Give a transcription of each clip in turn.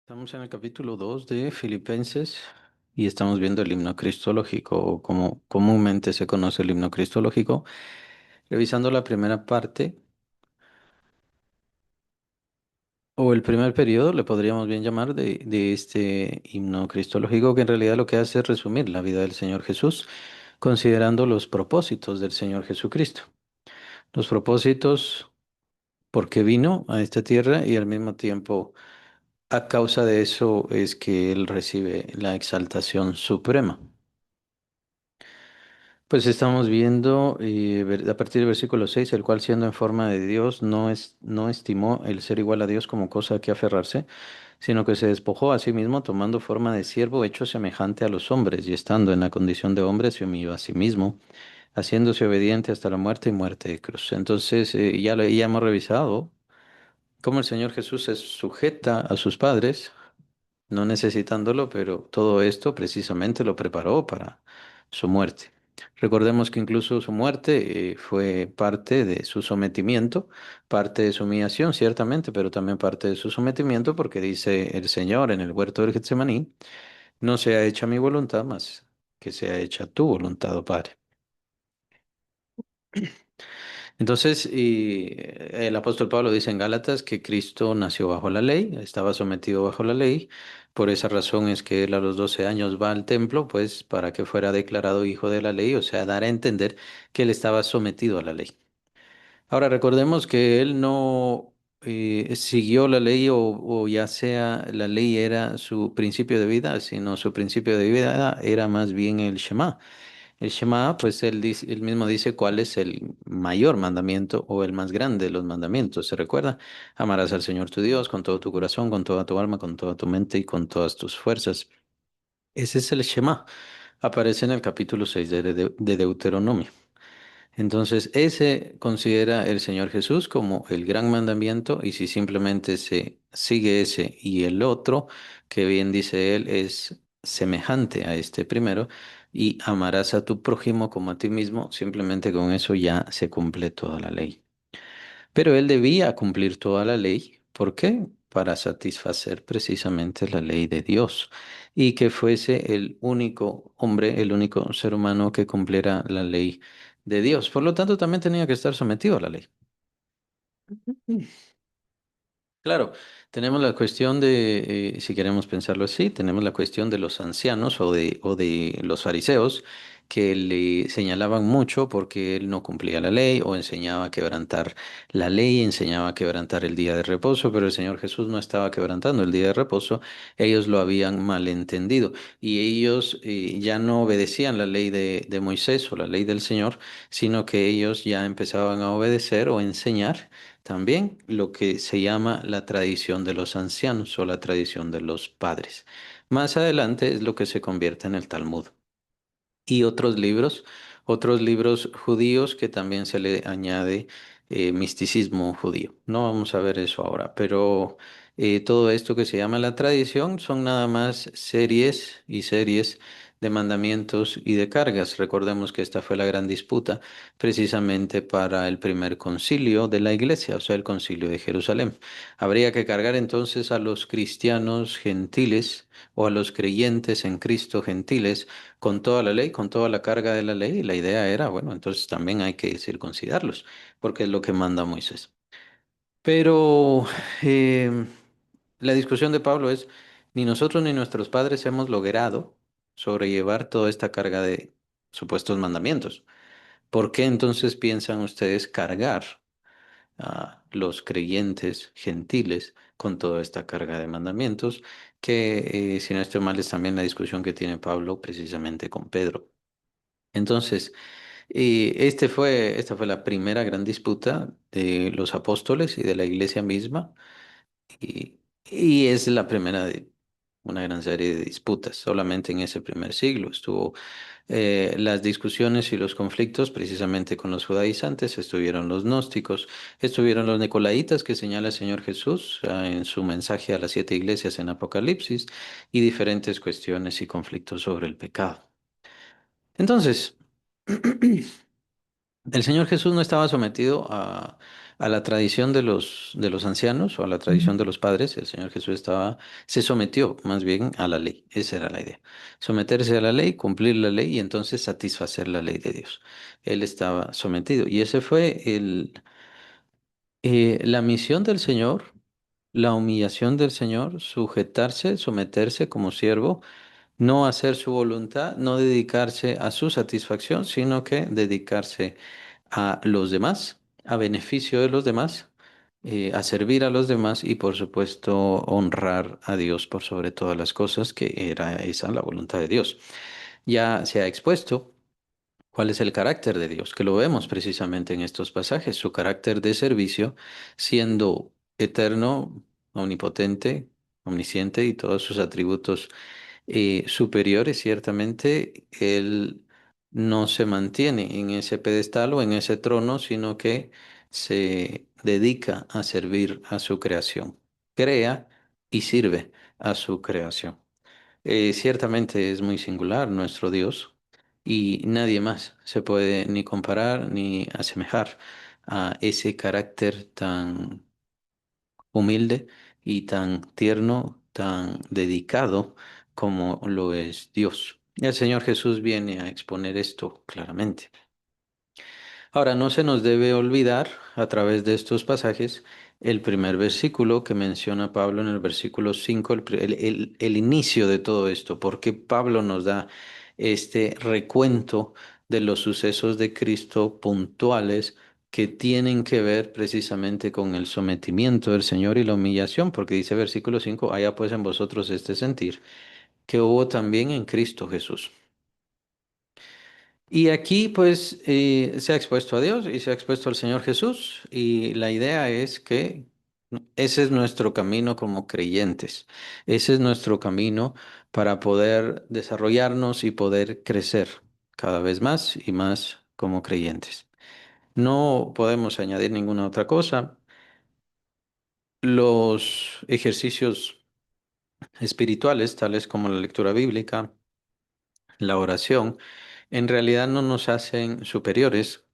Estamos en el capítulo 2 de Filipenses y estamos viendo el himno cristológico, o como comúnmente se conoce el himno cristológico. Revisando la primera parte o el primer periodo, le podríamos bien llamar de este himno cristológico, que en realidad lo que hace es resumir la vida del Señor Jesús, considerando los propósitos del Señor Jesucristo. Los propósitos, por qué vino a esta tierra y al mismo tiempo, a causa de eso es que Él recibe la exaltación suprema. Pues estamos viendo a partir del versículo 6, el cual siendo en forma de Dios no estimó el ser igual a Dios como cosa a que aferrarse, sino que se despojó a sí mismo tomando forma de siervo hecho semejante a los hombres y estando en la condición de hombre se humilló a sí mismo, haciéndose obediente hasta la muerte y muerte de cruz. Entonces ya hemos revisado cómo el Señor Jesús se sujeta a sus padres no necesitándolo, pero todo esto precisamente lo preparó para su muerte. Recordemos que incluso su muerte fue parte de su sometimiento, parte de su humillación, ciertamente, pero también parte de su sometimiento, porque dice el Señor en el huerto del Getsemaní, no sea hecha mi voluntad, mas que sea hecha tu voluntad, oh Padre. Entonces, el apóstol Pablo dice en Gálatas que Cristo nació bajo la ley, estaba sometido bajo la ley. Por esa razón es que él a los 12 años va al templo, pues para que fuera declarado hijo de la ley, o sea, dar a entender que él estaba sometido a la ley. Ahora, recordemos que él no siguió la ley o ya sea la ley era su principio de vida, sino su principio de vida era más bien el Shema. El Shema, pues él mismo dice cuál es el mayor mandamiento o el más grande de los mandamientos. ¿Se recuerda? Amarás al Señor tu Dios con todo tu corazón, con toda tu alma, con toda tu mente y con todas tus fuerzas. Ese es el Shema. Aparece en el capítulo 6 de Deuteronomio. Entonces, ese considera el Señor Jesús como el gran mandamiento y si simplemente se sigue ese y el otro, que bien dice él, es semejante a este primero, y amarás a tu prójimo como a ti mismo, simplemente con eso ya se cumple toda la ley. Pero él debía cumplir toda la ley. ¿Por qué? Para satisfacer precisamente la ley de Dios y que fuese el único hombre, el único ser humano que cumpliera la ley de Dios. Por lo tanto, también tenía que estar sometido a la ley. Claro, tenemos la cuestión de, si queremos pensarlo así, tenemos la cuestión de los ancianos o de los fariseos que le señalaban mucho porque él no cumplía la ley o enseñaba a quebrantar la ley, enseñaba a quebrantar el día de reposo, pero el Señor Jesús no estaba quebrantando el día de reposo, ellos lo habían malentendido y ellos ya no obedecían la ley de Moisés o la ley del Señor, sino que ellos ya empezaban a obedecer o enseñar también lo que se llama la tradición de los ancianos o la tradición de los padres. Más adelante es lo que se convierte en el Talmud. Y otros libros judíos que también se le añade misticismo judío. No vamos a ver eso ahora, pero todo esto que se llama la tradición son nada más series y series de mandamientos y de cargas. Recordemos que esta fue la gran disputa precisamente para el primer concilio de la iglesia, o sea, el concilio de Jerusalén. Habría que cargar entonces a los cristianos gentiles o a los creyentes en Cristo gentiles con toda la ley, con toda la carga de la ley, y la idea era, bueno, entonces también hay que circuncidarlos, porque es lo que manda Moisés. Pero eh, la discusión de Pablo es, ni nosotros ni nuestros padres hemos logrado sobrellevar toda esta carga de supuestos mandamientos. ¿Por qué entonces piensan ustedes cargar a los creyentes gentiles con toda esta carga de mandamientos? Que si no estoy mal es también la discusión que tiene Pablo precisamente con Pedro. Entonces, esta fue la primera gran disputa de los apóstoles y de la iglesia misma, y es la primera de una gran serie de disputas. Solamente en ese primer siglo estuvo las discusiones y los conflictos precisamente con los judaizantes, estuvieron los gnósticos, estuvieron los nicolaitas que señala el Señor Jesús en su mensaje a las 7 iglesias en Apocalipsis, y diferentes cuestiones y conflictos sobre el pecado. Entonces, el Señor Jesús no estaba sometido a la tradición de los ancianos o a la Ujú. tradición de los padres. El Señor Jesús se sometió más bien a la ley. Esa era la idea. Someterse a la ley, cumplir la ley y entonces satisfacer la ley de Dios. Él estaba sometido. Y ese fue la misión del Señor, la humillación del Señor, sujetarse, someterse como siervo, no hacer su voluntad, no dedicarse a su satisfacción, sino que dedicarse a los demás, a beneficio de los demás, a servir a los demás y por supuesto honrar a Dios por sobre todas las cosas, que era esa la voluntad de Dios. Ya se ha expuesto cuál es el carácter de Dios, que lo vemos precisamente en estos pasajes, su carácter de servicio, siendo eterno, omnipotente, omnisciente y todos sus atributos superiores, ciertamente Él no se mantiene en ese pedestal o en ese trono, sino que se dedica a servir a su creación. Crea y sirve a su creación. Ciertamente es muy singular nuestro Dios y nadie más se puede ni comparar ni asemejar a ese carácter tan humilde y tan tierno, tan dedicado como lo es Dios. El Señor Jesús viene a exponer esto claramente. Ahora, no se nos debe olvidar a través de estos pasajes el primer versículo que menciona Pablo en el versículo 5, el inicio de todo esto, porque Pablo nos da este recuento de los sucesos de Cristo puntuales que tienen que ver precisamente con el sometimiento del Señor y la humillación, porque dice versículo 5: haya pues en vosotros este sentir que hubo también en Cristo Jesús. Y aquí pues se ha expuesto a Dios y se ha expuesto al Señor Jesús y la idea es que ese es nuestro camino como creyentes, ese es nuestro camino para poder desarrollarnos y poder crecer cada vez más y más como creyentes. No podemos añadir ninguna otra cosa. Los ejercicios espirituales, tales como la lectura bíblica, la oración, en realidad no nos hacen superiores.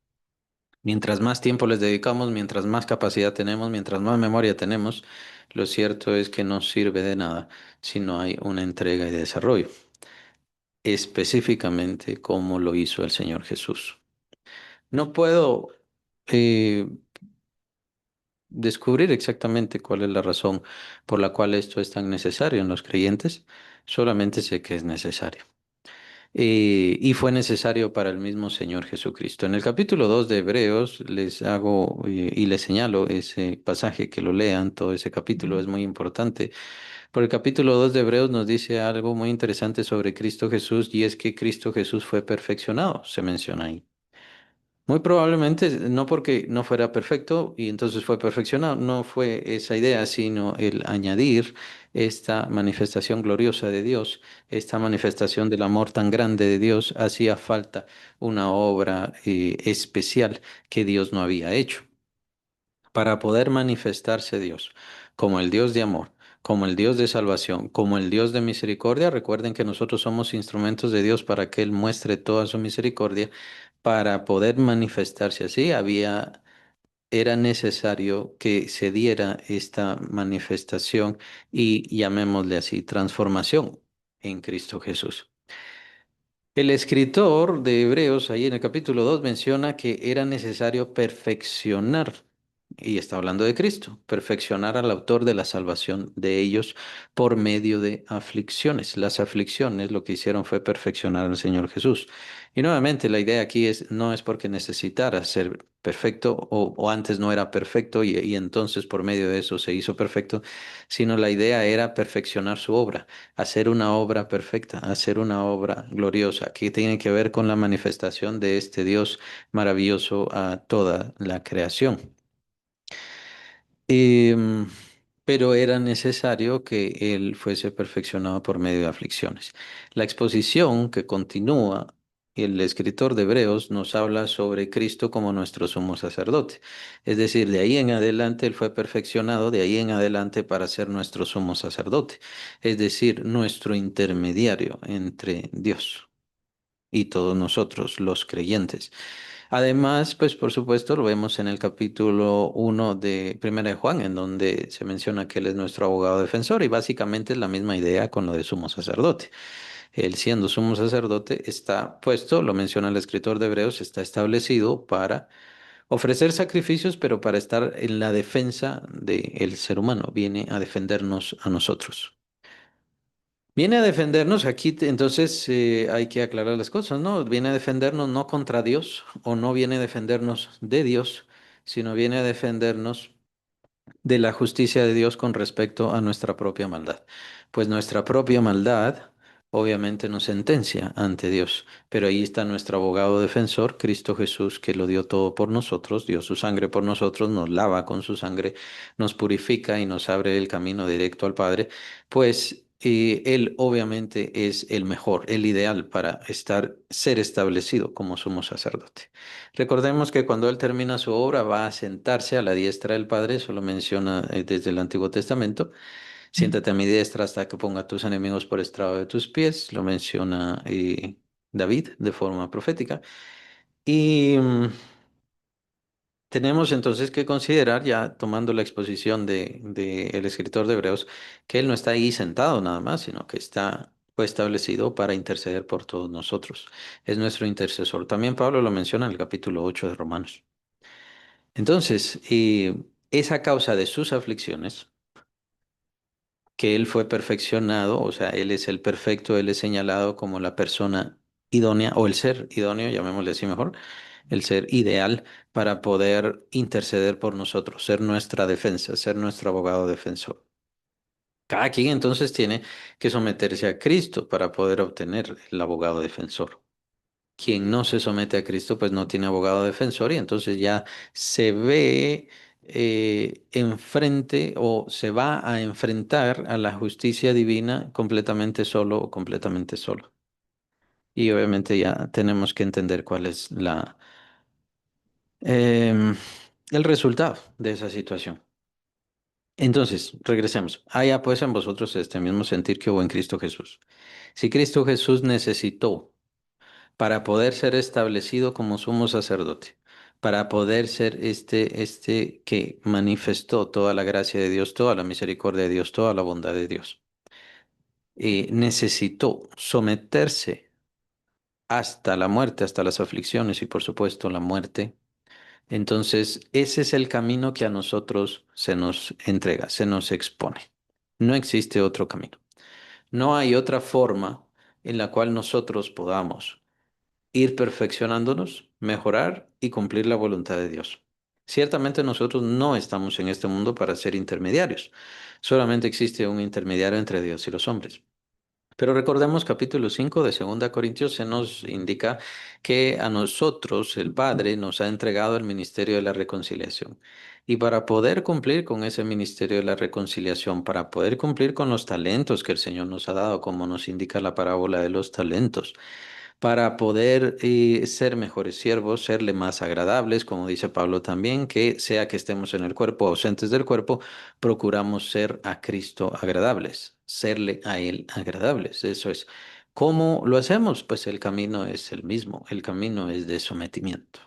Mientras más tiempo les dedicamos, mientras más capacidad tenemos, mientras más memoria tenemos, lo cierto es que no sirve de nada si no hay una entrega y desarrollo, específicamente como lo hizo el Señor Jesús. No puedo eh, descubrir exactamente cuál es la razón por la cual esto es tan necesario en los creyentes, solamente sé que es necesario. Y fue necesario para el mismo Señor Jesucristo. En el capítulo 2 de Hebreos les hago y les señalo ese pasaje, que lo lean, todo ese capítulo es muy importante, porque el capítulo 2 de Hebreos nos dice algo muy interesante sobre Cristo Jesús y es que Cristo Jesús fue perfeccionado, se menciona ahí. Muy probablemente no porque no fuera perfecto y entonces fue perfeccionado, no fue esa idea, sino el añadir esta manifestación gloriosa de Dios, esta manifestación del amor tan grande de Dios, hacía falta una obra especial que Dios no había hecho. Para poder manifestarse Dios como el Dios de amor, como el Dios de salvación, como el Dios de misericordia, recuerden que nosotros somos instrumentos de Dios para que Él muestre toda su misericordia. Para poder manifestarse así, era necesario que se diera esta manifestación y llamémosle así, transformación en Cristo Jesús. El escritor de Hebreos, ahí en el capítulo 2 menciona que era necesario perfeccionar, y está hablando de Cristo, perfeccionar al autor de la salvación de ellos por medio de aflicciones. Las aflicciones lo que hicieron fue perfeccionar al Señor Jesús. Y nuevamente la idea aquí es, no es porque necesitara ser perfecto o antes no era perfecto y entonces por medio de eso se hizo perfecto, sino la idea era perfeccionar su obra, hacer una obra perfecta, hacer una obra gloriosa, que tiene que ver con la manifestación de este Dios maravilloso a toda la creación. Em, pero era necesario que él fuese perfeccionado por medio de aflicciones. La exposición que continúa, el escritor de Hebreos nos habla sobre Cristo como nuestro sumo sacerdote. Es decir, de ahí en adelante él fue perfeccionado, de ahí en adelante para ser nuestro sumo sacerdote. Es decir, nuestro intermediario entre Dios y todos nosotros, los creyentes. Además, pues por supuesto lo vemos en el capítulo 1 de Primera de Juan, en donde se menciona que Él es nuestro abogado defensor y básicamente es la misma idea con lo de sumo sacerdote. Él siendo sumo sacerdote está puesto, lo menciona el escritor de Hebreos, está establecido para ofrecer sacrificios, pero para estar en la defensa del ser humano, viene a defendernos a nosotros. Viene a defendernos, aquí entonces hay que aclarar las cosas, ¿no? Viene a defendernos no contra Dios o no viene a defendernos de Dios, sino viene a defendernos de la justicia de Dios con respecto a nuestra propia maldad. Pues nuestra propia maldad obviamente nos sentencia ante Dios, pero ahí está nuestro abogado defensor, Cristo Jesús, que lo dio todo por nosotros, dio su sangre por nosotros, nos lava con su sangre, nos purifica y nos abre el camino directo al Padre, pues Él obviamente es el mejor, el ideal para ser establecido como sumo sacerdote. Recordemos que cuando Él termina su obra va a sentarse a la diestra del Padre, eso lo menciona desde el Antiguo Testamento. Siéntate a mi diestra hasta que ponga a tus enemigos por estrado de tus pies, lo menciona David de forma profética. Y tenemos entonces que considerar, ya tomando la exposición de el escritor de Hebreos, que Él no está ahí sentado nada más, sino que fue establecido para interceder por todos nosotros. Es nuestro intercesor. También Pablo lo menciona en el capítulo 8 de Romanos. Entonces, es a causa de sus aflicciones que Él fue perfeccionado, o sea, Él es el perfecto, Él es señalado como la persona idónea o el ser idóneo, llamémosle así mejor, el ser ideal para poder interceder por nosotros, ser nuestra defensa, ser nuestro abogado defensor. Cada quien entonces tiene que someterse a Cristo para poder obtener el abogado defensor. Quien no se somete a Cristo, pues no tiene abogado defensor y entonces ya se ve enfrente o se va a enfrentar a la justicia divina completamente solo o completamente solo. Y obviamente ya tenemos que entender cuál es em, el resultado de esa situación. Entonces, regresemos. Haya pues en vosotros este mismo sentir que hubo en Cristo Jesús. Si Cristo Jesús necesitó para poder ser establecido como sumo sacerdote, para poder ser este que manifestó toda la gracia de Dios, toda la misericordia de Dios, toda la bondad de Dios. Necesitó someterse hasta la muerte, hasta las aflicciones y por supuesto la muerte. Entonces, ese es el camino que a nosotros se nos entrega, se nos expone. No existe otro camino. No hay otra forma en la cual nosotros podamos ir perfeccionándonos, mejorar y cumplir la voluntad de Dios. Ciertamente nosotros no estamos en este mundo para ser intermediarios. Solamente existe un intermediario entre Dios y los hombres. Pero recordemos capítulo 5 de Segunda Corintios se nos indica que a nosotros el Padre nos ha entregado el ministerio de la reconciliación. Y para poder cumplir con ese ministerio de la reconciliación, para poder cumplir con los talentos que el Señor nos ha dado, como nos indica la parábola de los talentos, para poder ser mejores siervos, serle más agradables, como dice Pablo también, que sea que estemos en el cuerpo o ausentes del cuerpo, procuramos ser a Cristo agradables, serle a Él agradables. Eso es. ¿Cómo lo hacemos? Pues el camino es el mismo, el camino es de sometimiento.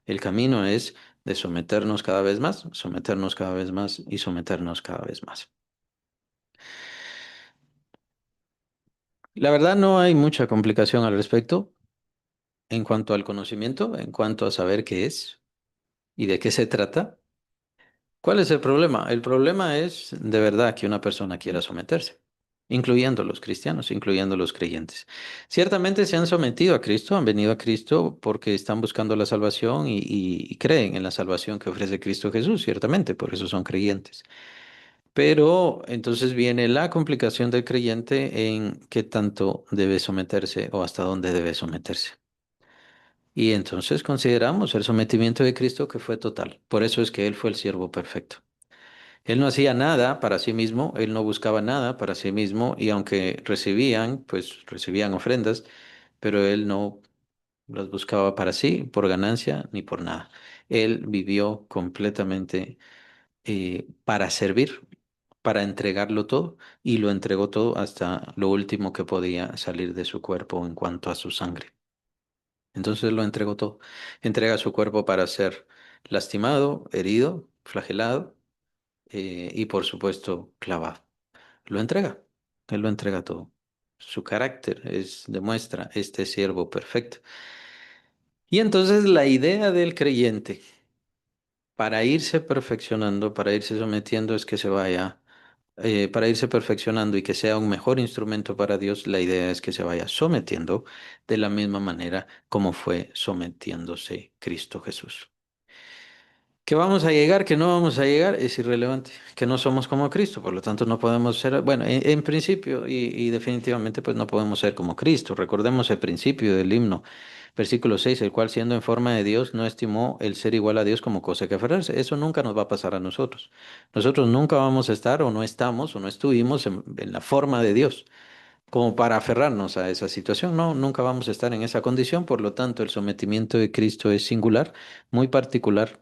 El camino es de someternos cada vez más, someternos cada vez más y someternos cada vez más. La verdad no hay mucha complicación al respecto en cuanto al conocimiento, en cuanto a saber qué es. ¿Y de qué se trata? ¿Cuál es el problema? El problema es de verdad que una persona quiera someterse, incluyendo los cristianos, incluyendo los creyentes. Ciertamente se han sometido a Cristo, han venido a Cristo porque están buscando la salvación y creen en la salvación que ofrece Cristo Jesús, ciertamente, por eso son creyentes. Pero entonces viene la complicación del creyente en qué tanto debe someterse o hasta dónde debe someterse. Y entonces consideramos el sometimiento de Cristo que fue total. Por eso es que Él fue el siervo perfecto. Él no hacía nada para sí mismo, Él no buscaba nada para sí mismo y aunque recibían, pues recibían ofrendas, pero Él no las buscaba para sí, por ganancia ni por nada. Él vivió completamente para servir, para entregarlo todo y lo entregó todo hasta lo último que podía salir de su cuerpo en cuanto a su sangre. Entonces lo entregó todo. Entrega su cuerpo para ser lastimado, herido, flagelado y por supuesto clavado. Lo entrega. Él lo entrega todo. Su carácter demuestra este siervo perfecto. Y entonces la idea del creyente para irse perfeccionando, para irse sometiendo, es que se vaya, para irse perfeccionando y que sea un mejor instrumento para Dios, la idea es que se vaya sometiendo de la misma manera como fue sometiéndose Cristo Jesús. Que vamos a llegar, que no vamos a llegar, es irrelevante, que no somos como Cristo, por lo tanto no podemos ser, bueno, en principio y definitivamente pues no podemos ser como Cristo. Recordemos el principio del himno, versículo 6, el cual siendo en forma de Dios no estimó el ser igual a Dios como cosa que aferrarse. Eso nunca nos va a pasar a nosotros. Nosotros nunca vamos a estar o no estamos o no estuvimos en la forma de Dios como para aferrarnos a esa situación. No, nunca vamos a estar en esa condición, por lo tanto el sometimiento de Cristo es singular, muy particular.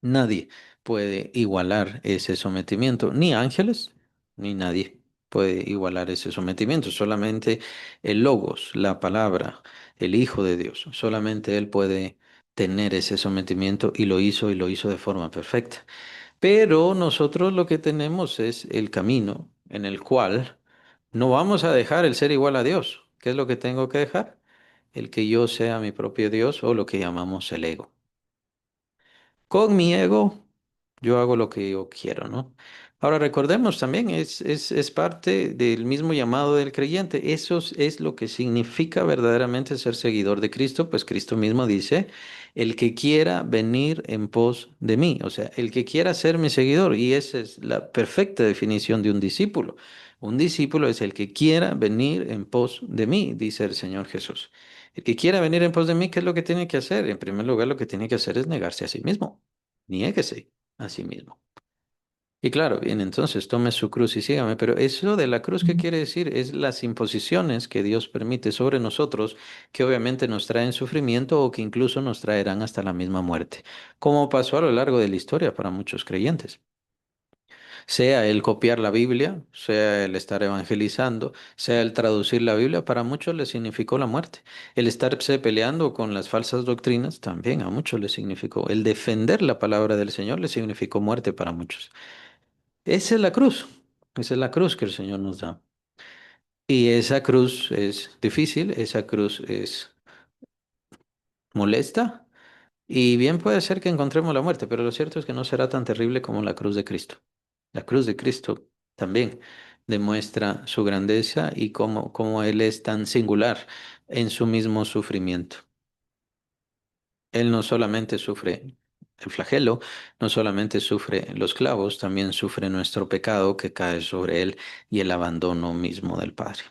Nadie puede igualar ese sometimiento, ni ángeles, ni nadie puede igualar ese sometimiento. Solamente el Logos, la palabra, el Hijo de Dios, solamente Él puede tener ese sometimiento y lo hizo de forma perfecta. Pero nosotros lo que tenemos es el camino en el cual no vamos a dejar el ser igual a Dios. ¿Qué es lo que tengo que dejar? El que yo sea mi propio Dios o lo que llamamos el ego. Con mi ego, yo hago lo que yo quiero, ¿no? Ahora recordemos también, es parte del mismo llamado del creyente. Eso es lo que significa verdaderamente ser seguidor de Cristo, pues Cristo mismo dice, el que quiera venir en pos de mí, o sea, el que quiera ser mi seguidor, y esa es la perfecta definición de un discípulo. Un discípulo es el que quiera venir en pos de mí, dice el Señor Jesús. El que quiera venir en pos de mí, ¿qué es lo que tiene que hacer? En primer lugar, lo que tiene que hacer es negarse a sí mismo. Niéguese a sí mismo. Y claro, bien, entonces tome su cruz y sígame. Pero eso de la cruz, ¿qué quiere decir? Es las imposiciones que Dios permite sobre nosotros, que obviamente nos traen sufrimiento o que incluso nos traerán hasta la misma muerte, como pasó a lo largo de la historia para muchos creyentes. Sea el copiar la Biblia, sea el estar evangelizando, sea el traducir la Biblia, para muchos les significó la muerte. El estarse peleando con las falsas doctrinas también a muchos les significó. El defender la palabra del Señor les significó muerte para muchos. Esa es la cruz. Esa es la cruz que el Señor nos da. Y esa cruz es difícil, esa cruz es molesta. Y bien puede ser que encontremos la muerte, pero lo cierto es que no será tan terrible como la cruz de Cristo. La cruz de Cristo también demuestra su grandeza y cómo Él es tan singular en su mismo sufrimiento. Él no solamente sufre el flagelo, no solamente sufre los clavos, también sufre nuestro pecado que cae sobre Él y el abandono mismo del Padre.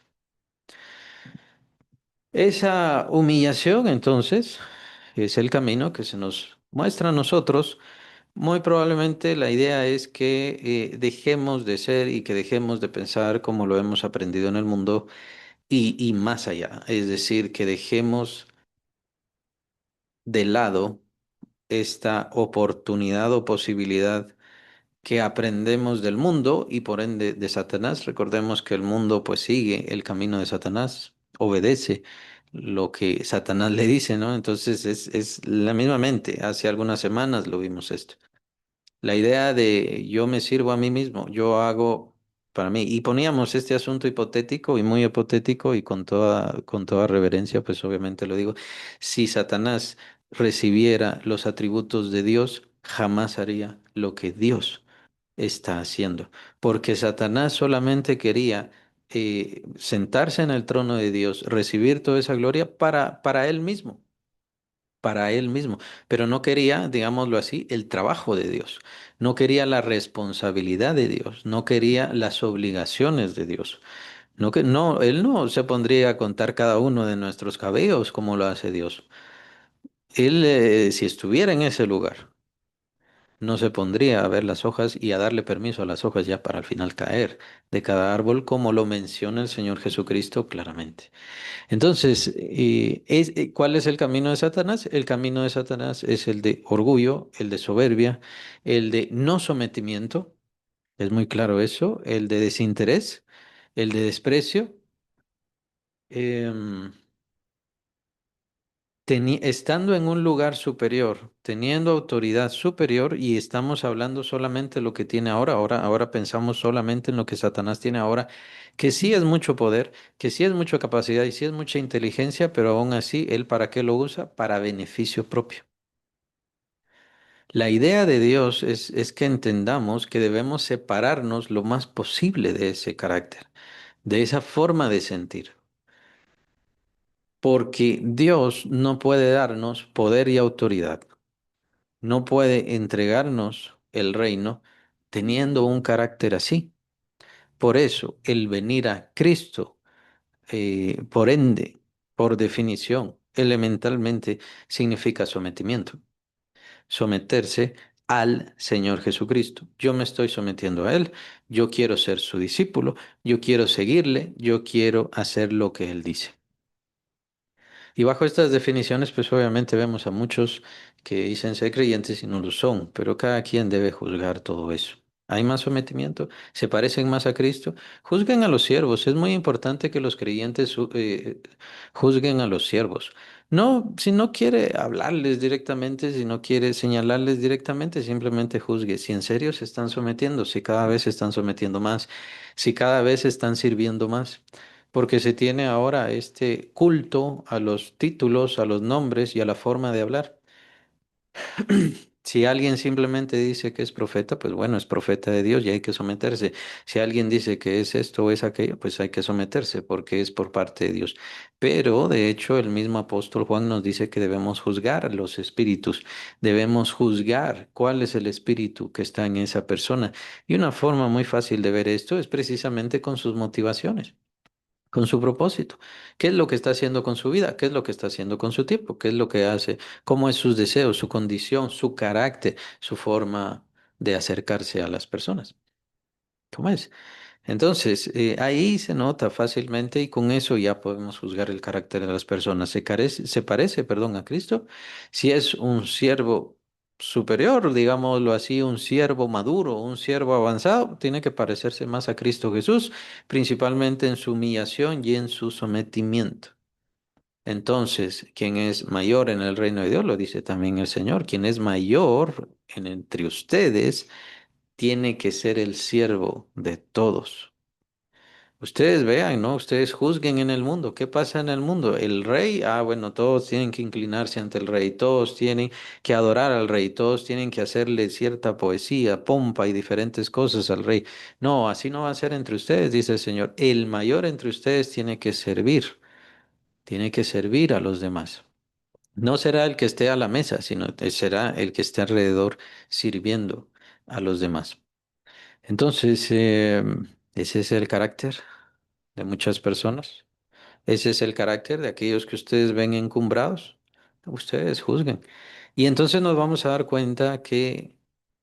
Esa humillación, entonces, es el camino que se nos muestra a nosotros. Muy probablemente la idea es que dejemos de ser y que dejemos de pensar como lo hemos aprendido en el mundo y más allá. Es decir, que dejemos de lado esta oportunidad o posibilidad que aprendemos del mundo y por ende de Satanás. Recordemos que el mundo pues sigue el camino de Satanás, obedece lo que Satanás le dice, ¿no? Entonces es la misma mente. Hace algunas semanas lo vimos esto. La idea de yo me sirvo a mí mismo, yo hago para mí. Y poníamos este asunto hipotético y muy hipotético y con toda reverencia, pues obviamente lo digo, si Satanás recibiera los atributos de Dios, jamás haría lo que Dios está haciendo, porque Satanás solamente quería sentarse en el trono de Dios, recibir toda esa gloria para él mismo, pero no quería, digámoslo así, el trabajo de Dios, no quería la responsabilidad de Dios, no quería las obligaciones de Dios. No que no, él no se pondría a contar cada uno de nuestros cabellos como lo hace Dios. Él, si estuviera en ese lugar, no se pondría a ver las hojas y a darle permiso a las hojas ya para al final caer de cada árbol, como lo menciona el Señor Jesucristo claramente. Entonces, ¿cuál es el camino de Satanás? El camino de Satanás es el de orgullo, el de soberbia, el de no sometimiento, es muy claro eso, el de desinterés, el de desprecio, em, estando en un lugar superior, teniendo autoridad superior, y estamos hablando solamente de lo que tiene ahora pensamos solamente en lo que Satanás tiene ahora, que sí es mucho poder, que sí es mucha capacidad y sí es mucha inteligencia, pero aún así, ¿él para qué lo usa? Para beneficio propio. La idea de Dios es que entendamos que debemos separarnos lo más posible de ese carácter, de esa forma de sentir, porque Dios no puede darnos poder y autoridad, no puede entregarnos el reino teniendo un carácter así. Por eso, el venir a Cristo, por ende, por definición, elementalmente, significa sometimiento. Someterse al Señor Jesucristo. Yo me estoy sometiendo a Él, yo quiero ser su discípulo, yo quiero seguirle, yo quiero hacer lo que Él dice. Y bajo estas definiciones, pues obviamente vemos a muchos que dicen ser creyentes y no lo son, pero cada quien debe juzgar todo eso. ¿Hay más sometimiento? ¿Se parecen más a Cristo? Juzguen a los siervos. Es muy importante que los creyentes juzguen a los siervos. No, si no quiere hablarles directamente, si no quiere señalarles directamente, simplemente juzgue. Si en serio se están sometiendo, si cada vez se están sometiendo más, si cada vez se están sirviendo más. Porque se tiene ahora este culto a los títulos, a los nombres y a la forma de hablar. Si alguien simplemente dice que es profeta, pues bueno, es profeta de Dios y hay que someterse. Si alguien dice que es esto o es aquello, pues hay que someterse porque es por parte de Dios. Pero de hecho el mismo apóstol Juan nos dice que debemos juzgar los espíritus, debemos juzgar cuál es el espíritu que está en esa persona. Y una forma muy fácil de ver esto es precisamente con sus motivaciones, con su propósito. ¿Qué es lo que está haciendo con su vida? ¿Qué es lo que está haciendo con su tiempo? ¿Qué es lo que hace? ¿Cómo es sus deseos, su condición, su carácter, su forma de acercarse a las personas? ¿Cómo es? Entonces, ahí se nota fácilmente y con eso ya podemos juzgar el carácter de las personas. Se parece, perdón, a Cristo. Si es un siervo superior, digámoslo así, un siervo maduro, un siervo avanzado, tiene que parecerse más a Cristo Jesús, principalmente en su humillación y en su sometimiento. Entonces, quien es mayor en el reino de Dios, lo dice también el Señor, quien es mayor entre ustedes, tiene que ser el siervo de todos. Ustedes vean, ¿no? Ustedes juzguen en el mundo. ¿Qué pasa en el mundo? El rey, bueno, todos tienen que inclinarse ante el rey, todos tienen que adorar al rey, todos tienen que hacerle cierta poesía, pompa y diferentes cosas al rey. No, así no va a ser entre ustedes, dice el Señor. El mayor entre ustedes tiene que servir a los demás. No será el que esté a la mesa, sino será el que esté alrededor sirviendo a los demás. Entonces, ese es el carácter de muchas personas. Ese es el carácter de aquellos que ustedes ven encumbrados. Ustedes juzguen. Y entonces nos vamos a dar cuenta que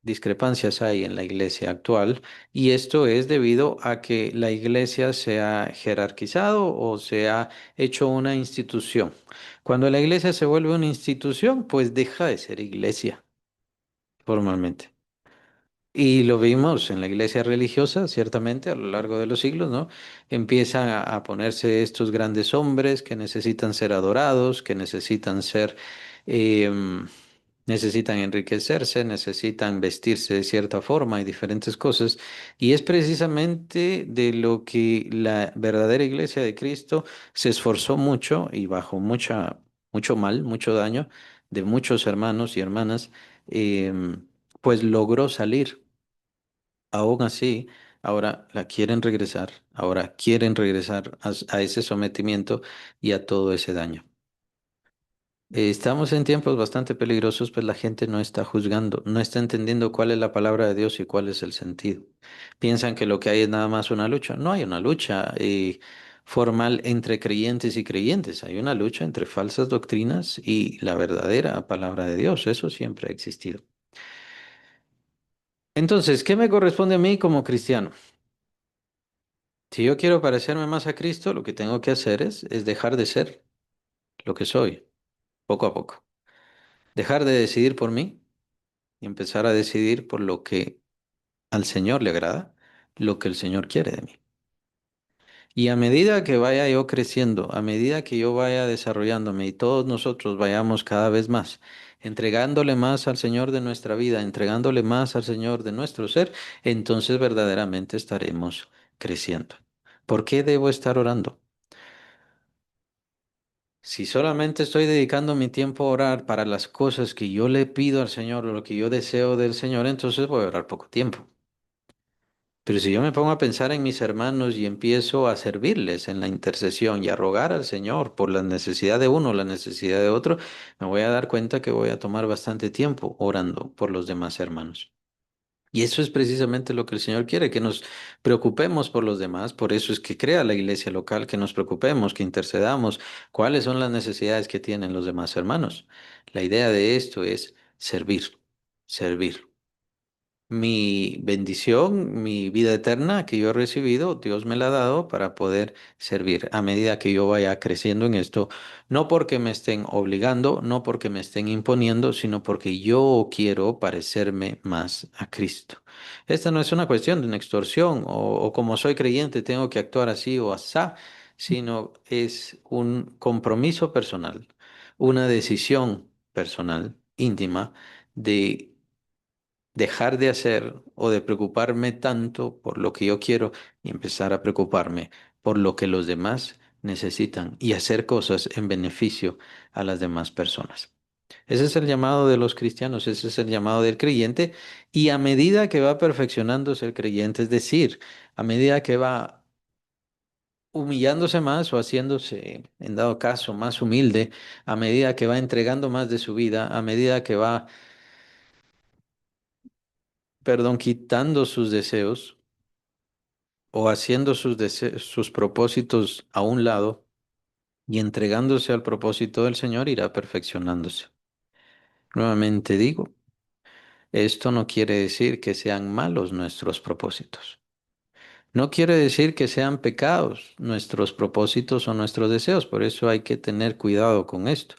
discrepancias hay en la iglesia actual y esto es debido a que la iglesia se ha jerarquizado o se ha hecho una institución. Cuando la iglesia se vuelve una institución, pues deja de ser iglesia formalmente. Y lo vimos en la iglesia religiosa, ciertamente, a lo largo de los siglos, ¿no? Empiezan a ponerse estos grandes hombres que necesitan ser adorados, que necesitan ser, necesitan enriquecerse, necesitan vestirse de cierta forma y diferentes cosas. Y es precisamente de lo que la verdadera iglesia de Cristo se esforzó mucho y bajo mucho mal, mucho daño de muchos hermanos y hermanas, pues logró salir. Aún así, ahora la quieren regresar, ahora quieren regresar a ese sometimiento y a todo ese daño. Estamos en tiempos bastante peligrosos, pues la gente no está juzgando, no está entendiendo cuál es la palabra de Dios y cuál es el sentido. Piensan que lo que hay es nada más una lucha. No hay una lucha formal entre creyentes y creyentes, hay una lucha entre falsas doctrinas y la verdadera palabra de Dios. Eso siempre ha existido. Entonces, ¿qué me corresponde a mí como cristiano? Si yo quiero parecerme más a Cristo, lo que tengo que hacer es dejar de ser lo que soy, poco a poco. Dejar de decidir por mí y empezar a decidir por lo que al Señor le agrada, lo que el Señor quiere de mí. Y a medida que vaya yo creciendo, a medida que yo vaya desarrollándome y todos nosotros vayamos cada vez más, entregándole más al Señor de nuestra vida, entregándole más al Señor de nuestro ser, entonces verdaderamente estaremos creciendo. ¿Por qué debo estar orando? Si solamente estoy dedicando mi tiempo a orar para las cosas que yo le pido al Señor o lo que yo deseo del Señor, entonces voy a orar poco tiempo. Pero si yo me pongo a pensar en mis hermanos y empiezo a servirles en la intercesión y a rogar al Señor por la necesidad de uno, la necesidad de otro, me voy a dar cuenta que voy a tomar bastante tiempo orando por los demás hermanos. Y eso es precisamente lo que el Señor quiere, que nos preocupemos por los demás. Por eso es que crea la iglesia local, que nos preocupemos, que intercedamos. ¿Cuáles son las necesidades que tienen los demás hermanos? La idea de esto es servir, servir. Mi bendición, mi vida eterna que yo he recibido, Dios me la ha dado para poder servir a medida que yo vaya creciendo en esto, no porque me estén obligando, no porque me estén imponiendo, sino porque yo quiero parecerme más a Cristo. Esta no es una cuestión de una extorsión o como soy creyente tengo que actuar así o asá, sino es un compromiso personal, una decisión personal, íntima, de dejar de hacer o de preocuparme tanto por lo que yo quiero y empezar a preocuparme por lo que los demás necesitan y hacer cosas en beneficio a las demás personas. Ese es el llamado de los cristianos, ese es el llamado del creyente y a medida que va perfeccionándose el creyente, es decir, a medida que va humillándose más o haciéndose, en dado caso, más humilde, a medida que va entregando más de su vida, a medida que va, perdón, quitando sus deseos, o haciendo sus propósitos a un lado y entregándose al propósito del Señor, irá perfeccionándose. Nuevamente digo, esto no quiere decir que sean malos nuestros propósitos. No quiere decir que sean pecados nuestros propósitos o nuestros deseos. Por eso hay que tener cuidado con esto.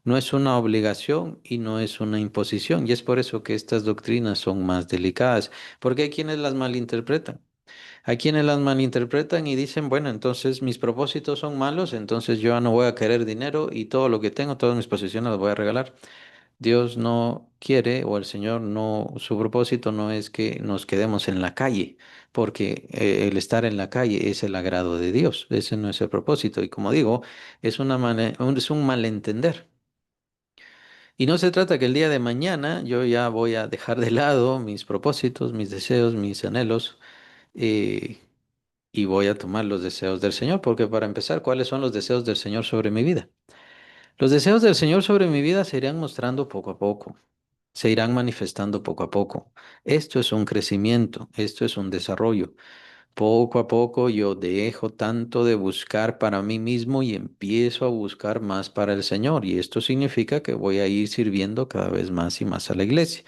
No es una obligación y no es una imposición. Y es por eso que estas doctrinas son más delicadas, porque hay quienes las malinterpretan. Hay quienes las malinterpretan y dicen, bueno, entonces mis propósitos son malos, entonces yo ya no voy a querer dinero y todo lo que tengo, todas mis posesiones las voy a regalar. Dios no quiere, o el Señor no, su propósito no es que nos quedemos en la calle, porque el estar en la calle es el agrado de Dios, ese no es el propósito. Y como digo, es un malentender. Y no se trata que el día de mañana yo ya voy a dejar de lado mis propósitos, mis deseos, mis anhelos. eh, y voy a tomar los deseos del Señor, porque para empezar, ¿cuáles son los deseos del Señor sobre mi vida? Los deseos del Señor sobre mi vida se irán mostrando poco a poco, se irán manifestando poco a poco. Esto es un crecimiento, esto es un desarrollo. Poco a poco yo dejo tanto de buscar para mí mismo y empiezo a buscar más para el Señor, y esto significa que voy a ir sirviendo cada vez más y más a la iglesia.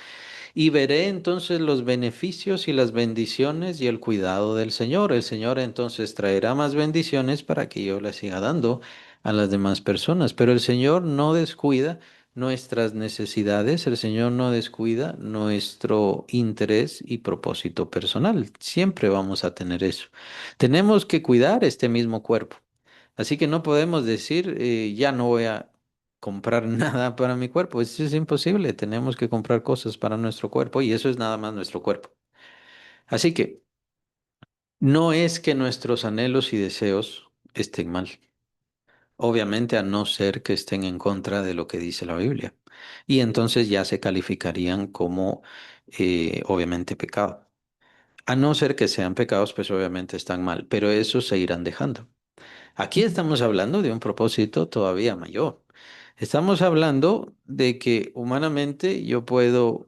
Y veré entonces los beneficios y las bendiciones y el cuidado del Señor. El Señor entonces traerá más bendiciones para que yo las siga dando a las demás personas. Pero el Señor no descuida nuestras necesidades, el Señor no descuida nuestro interés y propósito personal. Siempre vamos a tener eso. Tenemos que cuidar este mismo cuerpo. Así que no podemos decir, ya no voy a comprar nada para mi cuerpo. Eso es imposible. Tenemos que comprar cosas para nuestro cuerpo y eso es nada más nuestro cuerpo. Así que no es que nuestros anhelos y deseos estén mal. Obviamente a no ser que estén en contra de lo que dice la Biblia. Y entonces ya se calificarían como obviamente pecado. A no ser que sean pecados, pues obviamente están mal, pero esos se irán dejando. Aquí estamos hablando de un propósito todavía mayor. Estamos hablando de que humanamente yo puedo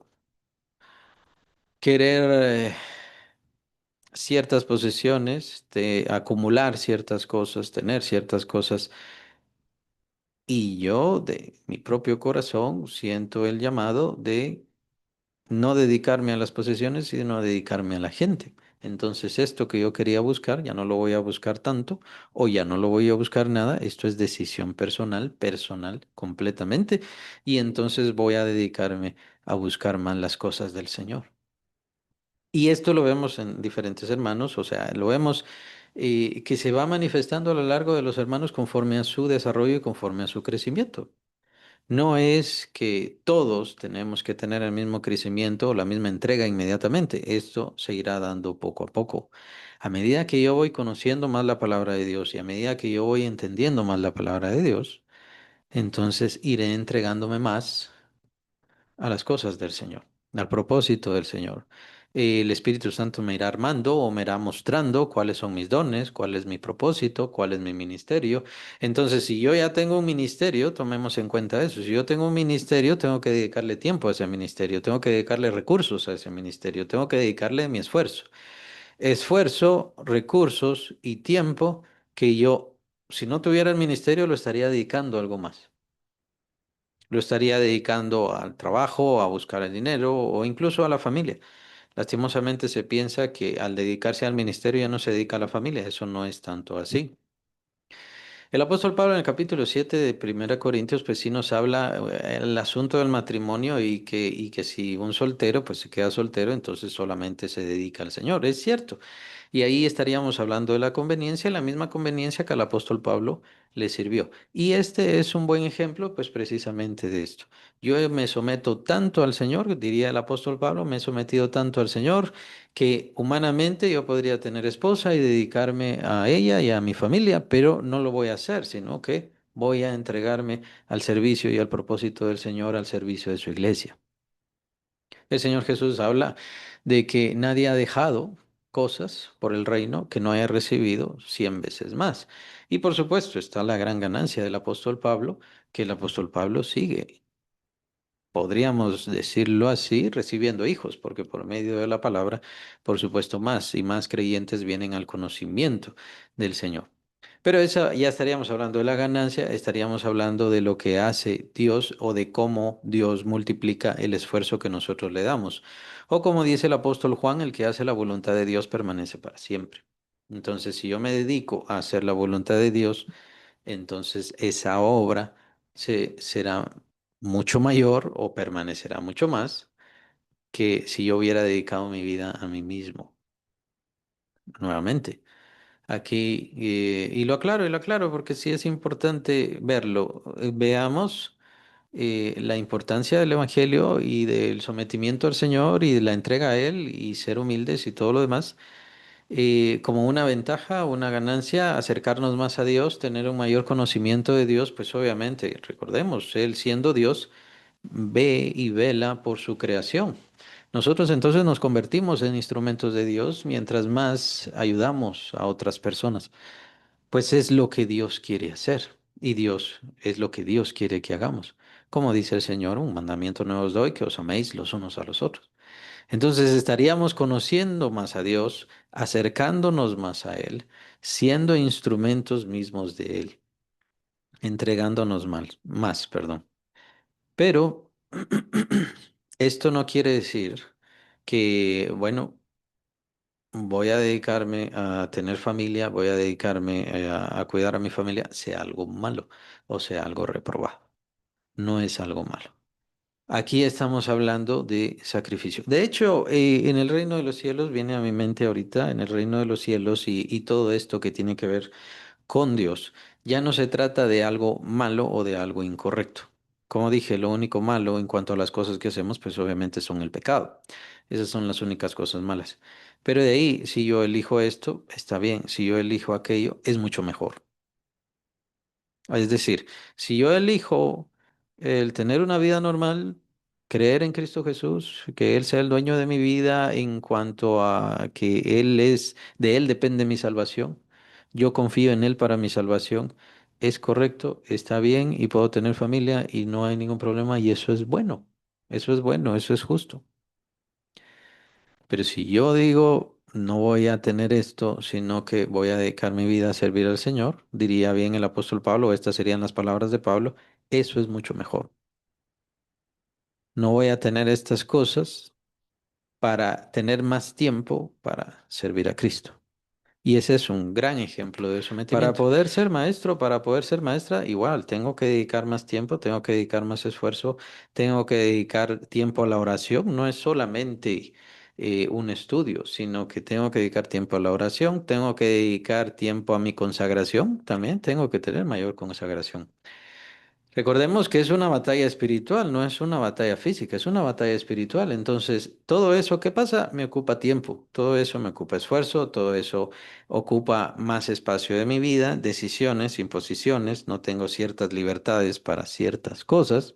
querer ciertas posesiones, de acumular ciertas cosas, tener ciertas cosas, y yo de mi propio corazón siento el llamado de no dedicarme a las posesiones, sino a dedicarme a la gente. Entonces, esto que yo quería buscar, ya no lo voy a buscar tanto o ya no lo voy a buscar nada. Esto es decisión personal, personal, completamente. Y entonces voy a dedicarme a buscar más las cosas del Señor. Y esto lo vemos en diferentes hermanos, o sea, lo vemos. que se va manifestando a lo largo de los hermanos conforme a su desarrollo y conforme a su crecimiento. No es que todos tenemos que tener el mismo crecimiento o la misma entrega inmediatamente. Esto se irá dando poco a poco. A medida que yo voy conociendo más la palabra de Dios y a medida que yo voy entendiendo más la palabra de Dios, entonces iré entregándome más a las cosas del Señor, al propósito del Señor. El Espíritu Santo me irá armando o me irá mostrando cuáles son mis dones, cuál es mi propósito, cuál es mi ministerio. Entonces, si yo ya tengo un ministerio, tomemos en cuenta eso. Si yo tengo un ministerio, tengo que dedicarle tiempo a ese ministerio, tengo que dedicarle recursos a ese ministerio, tengo que dedicarle mi esfuerzo. Esfuerzo, recursos y tiempo que yo, si no tuviera el ministerio, lo estaría dedicando a algo más. Lo estaría dedicando al trabajo, a buscar el dinero o incluso a la familia. Lastimosamente se piensa que al dedicarse al ministerio ya no se dedica a la familia. Eso no es tanto así. El apóstol Pablo en el capítulo 7 de Primera Corintios, pues sí nos habla el asunto del matrimonio y que si un soltero pues se queda soltero, entonces solamente se dedica al Señor. Es cierto. Y ahí estaríamos hablando de la conveniencia, la misma conveniencia que al apóstol Pablo le sirvió. Y este es un buen ejemplo, pues precisamente de esto. Yo me someto tanto al Señor, diría el apóstol Pablo, me he sometido tanto al Señor que humanamente yo podría tener esposa y dedicarme a ella y a mi familia, pero no lo voy a hacer, sino que voy a entregarme al servicio y al propósito del Señor, al servicio de su iglesia. El Señor Jesús habla de que nadie ha dejado cosas por el reino que no haya recibido 100 veces más. Y por supuesto está la gran ganancia del apóstol Pablo, que el apóstol Pablo sigue, podríamos decirlo así, recibiendo hijos, porque por medio de la palabra, por supuesto, más y más creyentes vienen al conocimiento del Señor. Pero eso ya estaríamos hablando de la ganancia, estaríamos hablando de lo que hace Dios o de cómo Dios multiplica el esfuerzo que nosotros le damos. O como dice el apóstol Juan, el que hace la voluntad de Dios permanece para siempre. Entonces, si yo me dedico a hacer la voluntad de Dios, entonces esa obra será mucho mayor o permanecerá mucho más que si yo hubiera dedicado mi vida a mí mismo. Nuevamente. Aquí, y lo aclaro porque sí es importante verlo. Veamos la importancia del Evangelio y del sometimiento al Señor y de la entrega a Él y ser humildes y todo lo demás, como una ventaja, una ganancia, acercarnos más a Dios, tener un mayor conocimiento de Dios, pues obviamente, recordemos, Él siendo Dios, ve y vela por su creación. Nosotros entonces nos convertimos en instrumentos de Dios mientras más ayudamos a otras personas. Pues es lo que Dios quiere hacer y Dios es lo que Dios quiere que hagamos. Como dice el Señor, un mandamiento nuevo os doy, que os améis los unos a los otros. Entonces estaríamos conociendo más a Dios, acercándonos más a Él, siendo instrumentos mismos de Él, entregándonos más, perdón. Pero esto no quiere decir que, bueno, voy a dedicarme a tener familia, voy a dedicarme a cuidar a mi familia, sea algo malo o sea algo reprobado. No es algo malo. Aquí estamos hablando de sacrificio. De hecho, en el reino de los cielos viene a mi mente ahorita, en el reino de los cielos y todo esto que tiene que ver con Dios, ya no se trata de algo malo o de algo incorrecto. Como dije, lo único malo en cuanto a las cosas que hacemos, pues obviamente son el pecado. Esas son las únicas cosas malas. Pero de ahí, si yo elijo esto, está bien. Si yo elijo aquello, es mucho mejor. Es decir, si yo elijo el tener una vida normal, creer en Cristo Jesús, que Él sea el dueño de mi vida en cuanto a que Él es, de Él depende mi salvación, yo confío en Él para mi salvación, es correcto, está bien y puedo tener familia y no hay ningún problema y eso es bueno, eso es bueno, eso es justo. Pero si yo digo, no voy a tener esto, sino que voy a dedicar mi vida a servir al Señor, diría bien el apóstol Pablo, estas serían las palabras de Pablo, eso es mucho mejor. No voy a tener estas cosas para tener más tiempo para servir a Cristo. Y ese es un gran ejemplo de sometimiento. Para poder ser maestro, para poder ser maestra, igual, tengo que dedicar más tiempo, tengo que dedicar más esfuerzo, tengo que dedicar tiempo a la oración. No es solamente un estudio, sino que tengo que dedicar tiempo a la oración, tengo que dedicar tiempo a mi consagración, también tengo que tener mayor consagración. Recordemos que es una batalla espiritual, no es una batalla física, es una batalla espiritual. Entonces, todo eso que pasa me ocupa tiempo, todo eso me ocupa esfuerzo, todo eso ocupa más espacio de mi vida, decisiones, imposiciones, no tengo ciertas libertades para ciertas cosas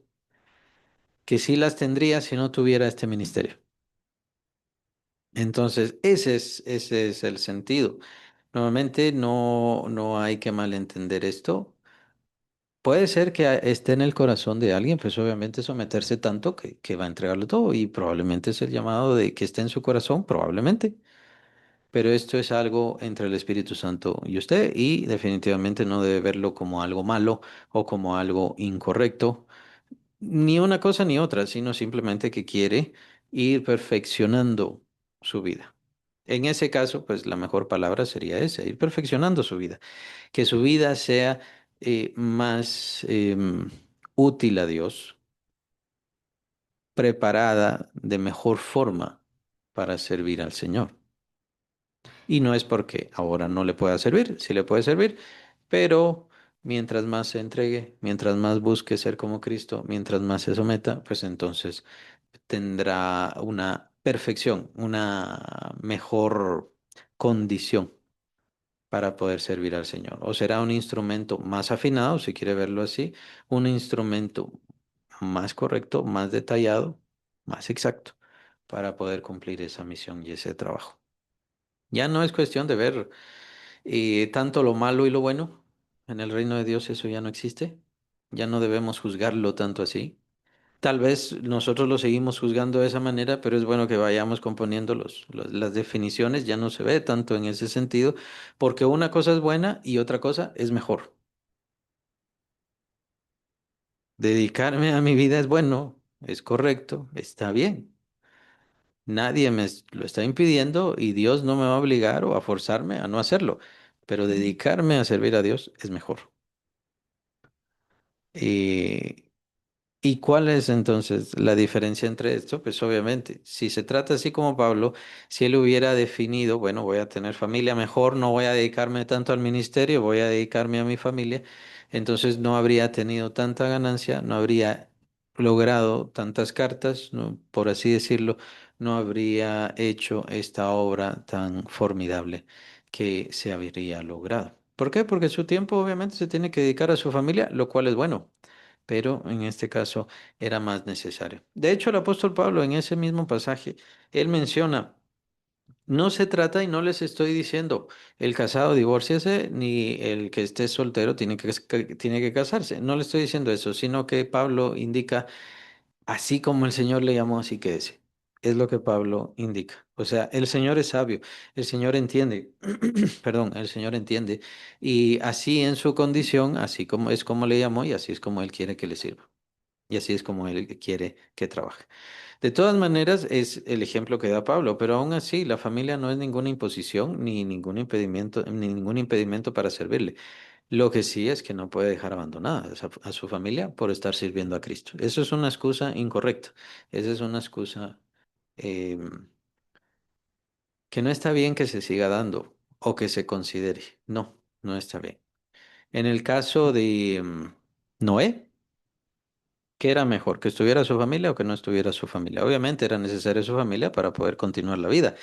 que sí las tendría si no tuviera este ministerio. Entonces, ese es el sentido. Nuevamente, no hay que malentender esto. Puede ser que esté en el corazón de alguien, pues obviamente someterse tanto que va a entregarlo todo y probablemente es el llamado de que esté en su corazón, probablemente. Pero esto es algo entre el Espíritu Santo y usted y definitivamente no debe verlo como algo malo o como algo incorrecto, ni una cosa ni otra, sino simplemente que quiere ir perfeccionando su vida. En ese caso, pues la mejor palabra sería esa, ir perfeccionando su vida, que su vida sea más útil a Dios, preparada de mejor forma para servir al Señor. Y no es porque ahora no le pueda servir, sí le puede servir, pero mientras más se entregue, mientras más busque ser como Cristo, mientras más se someta, pues entonces tendrá una perfección, una mejor condición para poder servir al Señor. O será un instrumento más afinado, si quiere verlo así, un instrumento más correcto, más detallado, más exacto, para poder cumplir esa misión y ese trabajo. Ya no es cuestión de ver tanto lo malo y lo bueno. En el reino de Dios eso ya no existe. Ya no debemos juzgarlo tanto así. Tal vez nosotros lo seguimos juzgando de esa manera, pero es bueno que vayamos componiendo las definiciones. Ya no se ve tanto en ese sentido, porque una cosa es buena y otra cosa es mejor. Dedicarme a mi vida es bueno, es correcto, está bien. Nadie lo está impidiendo y Dios no me va a obligar o a forzarme a no hacerlo, pero dedicarme a servir a Dios es mejor. Y ¿Y cuál es entonces la diferencia entre esto? Pues obviamente, si se trata así como Pablo, si él hubiera definido, bueno, voy a tener familia mejor, no voy a dedicarme tanto al ministerio, voy a dedicarme a mi familia, entonces no habría tenido tanta ganancia, no habría logrado tantas cartas, por así decirlo, no habría hecho esta obra tan formidable que se habría logrado. ¿Por qué? Porque su tiempo obviamente se tiene que dedicar a su familia, lo cual es bueno, pero en este caso era más necesario. De hecho, el apóstol Pablo en ese mismo pasaje, él menciona, no se trata y no les estoy diciendo el casado divórciese ni el que esté soltero tiene que casarse. No le estoy diciendo eso, sino que Pablo indica, así como el Señor le llamó, así quédese. Es lo que Pablo indica. O sea, el Señor es sabio, el Señor entiende, perdón, el Señor entiende, y así en su condición, así como es como le llamó y así es como Él quiere que le sirva. Y así es como Él quiere que trabaje. De todas maneras, es el ejemplo que da Pablo, pero aún así la familia no es ninguna imposición ni ningún impedimento para servirle. Lo que sí es que no puede dejar abandonada a su familia por estar sirviendo a Cristo. Eso es una excusa incorrecta. Esa es una excusa eh, que no está bien que se siga dando o que se considere. No, no está bien. En el caso de Noé, ¿qué era mejor? ¿Que estuviera su familia o que no estuviera su familia? Obviamente era necesaria su familia para poder continuar la vida.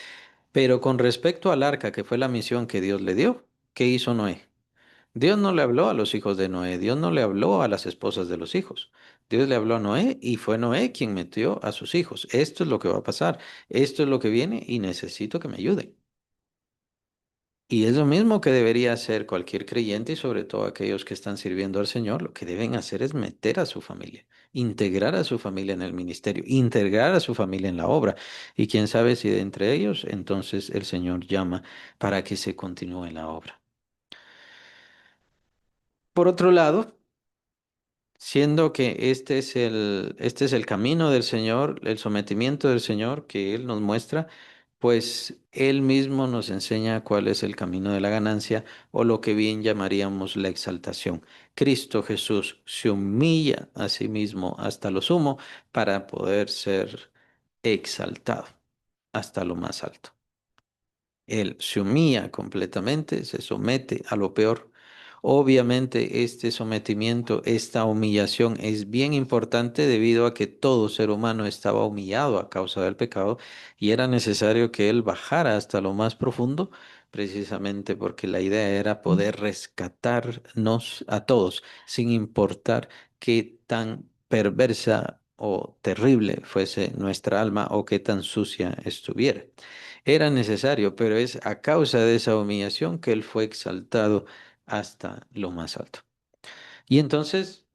Pero con respecto al arca, que fue la misión que Dios le dio, ¿qué hizo Noé? Dios no le habló a los hijos de Noé, Dios no le habló a las esposas de los hijos. Dios le habló a Noé y fue Noé quien metió a sus hijos. Esto es lo que va a pasar, esto es lo que viene y necesito que me ayuden. Y es lo mismo que debería hacer cualquier creyente y sobre todo aquellos que están sirviendo al Señor. Lo que deben hacer es meter a su familia, integrar a su familia en el ministerio, integrar a su familia en la obra. Y quién sabe si de entre ellos entonces el Señor llama para que se continúe la obra. Por otro lado, siendo que este es el camino del Señor, el sometimiento del Señor que Él nos muestra, pues Él mismo nos enseña cuál es el camino de la ganancia o lo que bien llamaríamos la exaltación. Cristo Jesús se humilla a sí mismo hasta lo sumo para poder ser exaltado. hasta lo más alto. Él se humilla completamente, se somete a lo peor. Obviamente este sometimiento, esta humillación es bien importante debido a que todo ser humano estaba humillado a causa del pecado y era necesario que Él bajara hasta lo más profundo, precisamente porque la idea era poder rescatarnos a todos, sin importar qué tan perversa o terrible fuese nuestra alma o qué tan sucia estuviera. Era necesario, pero es a causa de esa humillación que Él fue exaltado hasta lo más alto. Y entonces,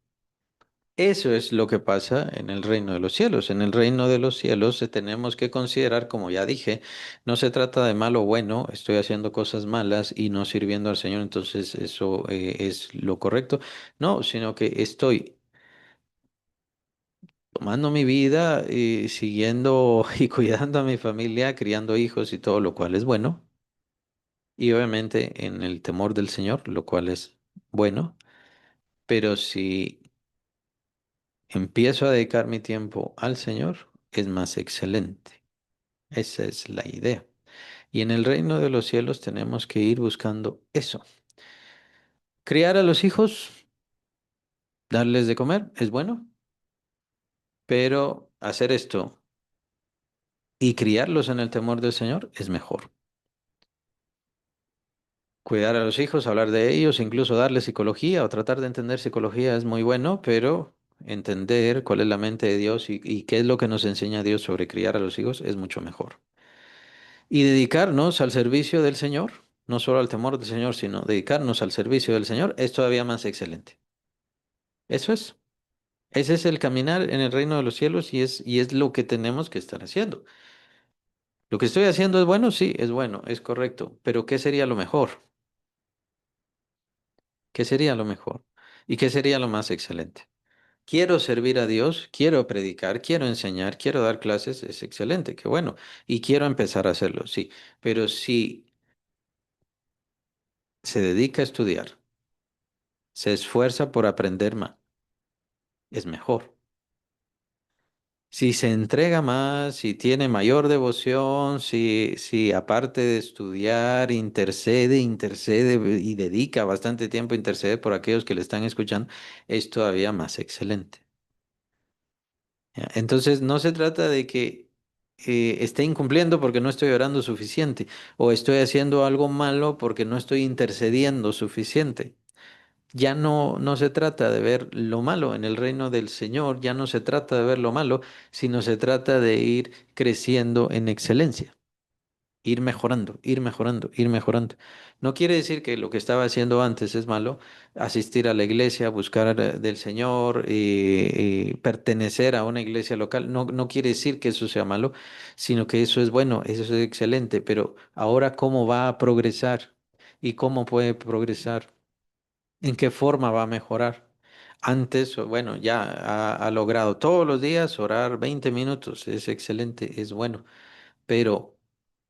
eso es lo que pasa en el reino de los cielos. En el reino de los cielos tenemos que considerar, como ya dije, no se trata de malo o bueno, estoy haciendo cosas malas y no sirviendo al Señor, entonces eso es lo correcto. No, sino que estoy tomando mi vida y siguiendo y cuidando a mi familia, criando hijos y todo lo cual es bueno. Y obviamente en el temor del Señor, lo cual es bueno, pero si empiezo a dedicar mi tiempo al Señor, es más excelente. Esa es la idea. Y en el reino de los cielos tenemos que ir buscando eso. Criar a los hijos, darles de comer, es bueno, pero hacer esto y criarlos en el temor del Señor es mejor. Cuidar a los hijos, hablar de ellos, incluso darles psicología o tratar de entender psicología es muy bueno, pero entender cuál es la mente de Dios y qué es lo que nos enseña Dios sobre criar a los hijos es mucho mejor. Y dedicarnos al servicio del Señor, no solo al temor del Señor, sino dedicarnos al servicio del Señor es todavía más excelente. Eso es. Ese es el caminar en el reino de los cielos y es lo que tenemos que estar haciendo. Lo que estoy haciendo es bueno, es correcto, pero ¿qué sería lo mejor? ¿Qué sería lo mejor? ¿Y qué sería lo más excelente? Quiero servir a Dios, quiero predicar, quiero enseñar, quiero dar clases, es excelente, qué bueno. Y quiero empezar a hacerlo, sí. Pero si se dedica a estudiar, se esfuerza por aprender más, es mejor. Si se entrega más, si tiene mayor devoción, si aparte de estudiar, intercede y dedica bastante tiempo a interceder por aquellos que le están escuchando, es todavía más excelente. ¿Ya? Entonces, no se trata de que esté incumpliendo porque no estoy orando suficiente o estoy haciendo algo malo porque no estoy intercediendo suficiente. Ya no se trata de ver lo malo en el reino del Señor, ya no se trata de ver lo malo, sino se trata de ir creciendo en excelencia. Ir mejorando, ir mejorando, ir mejorando. No quiere decir que lo que estaba haciendo antes es malo, asistir a la iglesia, buscar del Señor, pertenecer a una iglesia local. No quiere decir que eso sea malo, sino que eso es bueno, eso es excelente. Pero ahora, ¿cómo va a progresar? ¿Y cómo puede progresar? ¿En qué forma va a mejorar? Antes, bueno, ya ha logrado todos los días orar 20 minutos. Es excelente, es bueno. Pero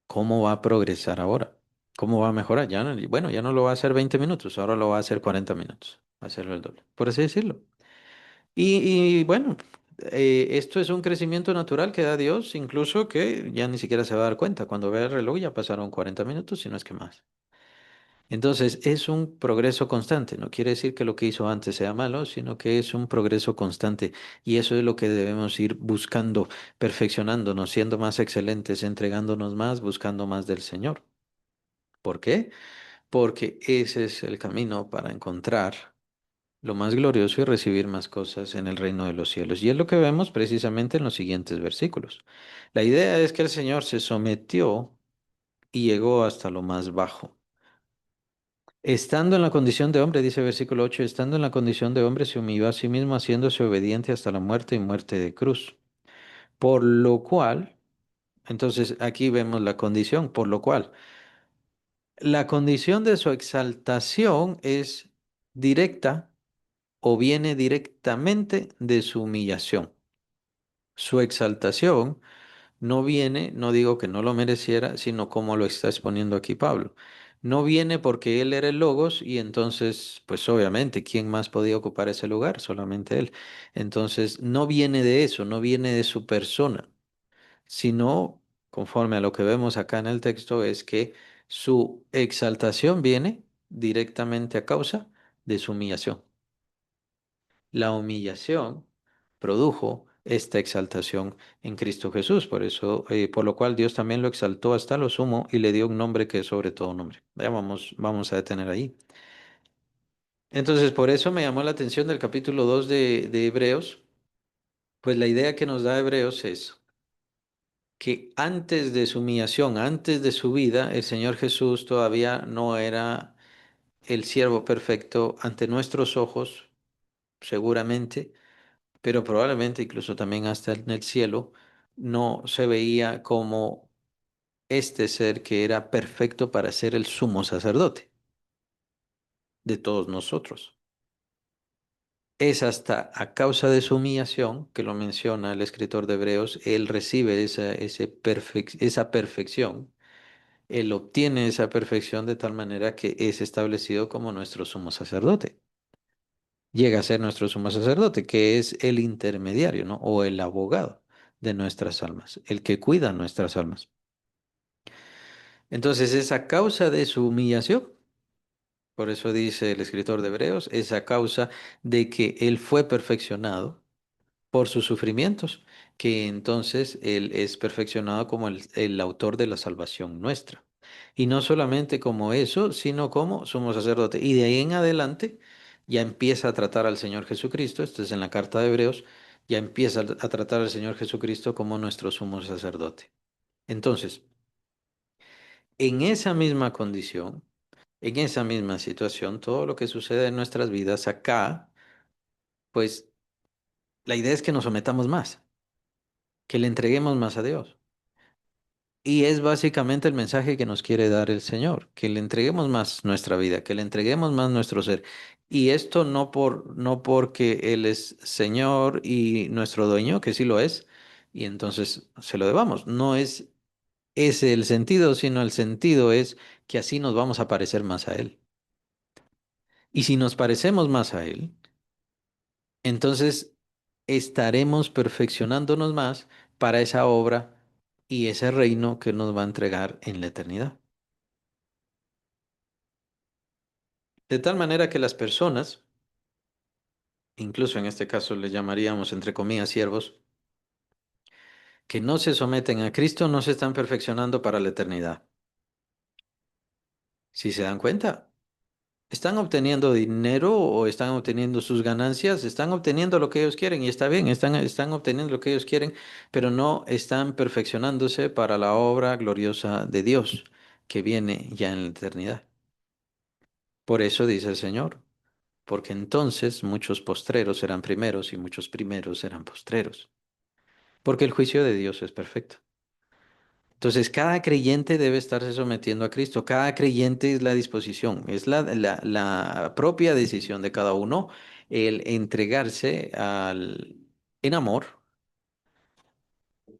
¿cómo va a progresar ahora? ¿Cómo va a mejorar? Ya no, bueno, ya no lo va a hacer 20 minutos, ahora lo va a hacer 40 minutos, va a hacerlo el doble, por así decirlo. Y bueno, esto es un crecimiento natural que da Dios, incluso que ya ni siquiera se va a dar cuenta. Cuando vea el reloj ya pasaron 40 minutos, si no es que más. Entonces, es un progreso constante. No quiere decir que lo que hizo antes sea malo, sino que es un progreso constante. Y eso es lo que debemos ir buscando, perfeccionándonos, siendo más excelentes, entregándonos más, buscando más del Señor. ¿Por qué? Porque ese es el camino para encontrar lo más glorioso y recibir más cosas en el reino de los cielos. Y es lo que vemos precisamente en los siguientes versículos. La idea es que el Señor se sometió y llegó hasta lo más bajo. Estando en la condición de hombre, dice versículo 8, estando en la condición de hombre, se humilló a sí mismo, haciéndose obediente hasta la muerte y muerte de cruz. Por lo cual, entonces aquí vemos la condición, por lo cual, la condición de su exaltación es directa o viene directamente de su humillación. Su exaltación no viene, no digo que no lo mereciera, sino como lo está exponiendo aquí Pablo. No viene porque él era el Logos y entonces, pues obviamente, ¿quién más podía ocupar ese lugar? Solamente él. Entonces, no viene de eso, no viene de su persona, sino conforme a lo que vemos acá en el texto, es que su exaltación viene directamente a causa de su humillación. La humillación produjo esta exaltación en Cristo Jesús, por eso, por lo cual Dios también lo exaltó hasta lo sumo y le dio un nombre que es sobre todo nombre. Ya vamos a detener ahí. Entonces, por eso me llamó la atención del capítulo 2 de Hebreos, pues la idea que nos da Hebreos es que antes de su humillación, antes de su vida, el Señor Jesús todavía no era el siervo perfecto ante nuestros ojos, seguramente, pero probablemente incluso también hasta en el cielo, no se veía como este ser que era perfecto para ser el sumo sacerdote de todos nosotros. Es hasta a causa de su humillación, que lo menciona el escritor de Hebreos, él recibe esa perfección, él obtiene esa perfección de tal manera que es establecido como nuestro sumo sacerdote. Llega a ser nuestro sumo sacerdote, que es el intermediario, ¿no? O el abogado de nuestras almas, el que cuida nuestras almas. Entonces, es a causa de su humillación, por eso dice el escritor de Hebreos, es a causa de que él fue perfeccionado por sus sufrimientos, que entonces Él es perfeccionado como el autor de la salvación nuestra. Y no solamente como eso, sino como sumo sacerdote. Y de ahí en adelante ya empieza a tratar al Señor Jesucristo, esto es en la carta de Hebreos, ya empieza a tratar al Señor Jesucristo como nuestro sumo sacerdote. Entonces, en esa misma condición, en esa misma situación, todo lo que sucede en nuestras vidas acá, pues la idea es que nos sometamos más, que le entreguemos más a Dios. Y es básicamente el mensaje que nos quiere dar el Señor, que le entreguemos más nuestra vida, que le entreguemos más nuestro ser. Y esto no porque Él es Señor y nuestro dueño, que sí lo es, y entonces se lo debamos. No es ese el sentido, sino el sentido es que así nos vamos a parecer más a Él. Y si nos parecemos más a Él, entonces estaremos perfeccionándonos más para esa obra y ese reino que nos va a entregar en la eternidad. De tal manera que las personas, incluso en este caso les llamaríamos entre comillas siervos, que no se someten a Cristo no se están perfeccionando para la eternidad. Si se dan cuenta, están obteniendo dinero o están obteniendo sus ganancias, están obteniendo lo que ellos quieren y está bien, están obteniendo lo que ellos quieren, pero no están perfeccionándose para la obra gloriosa de Dios que viene ya en la eternidad. Por eso dice el Señor, porque entonces muchos postreros serán primeros y muchos primeros serán postreros. Porque el juicio de Dios es perfecto. Entonces, cada creyente debe estarse sometiendo a Cristo. Cada creyente es la disposición, es la propia decisión de cada uno el entregarse en amor,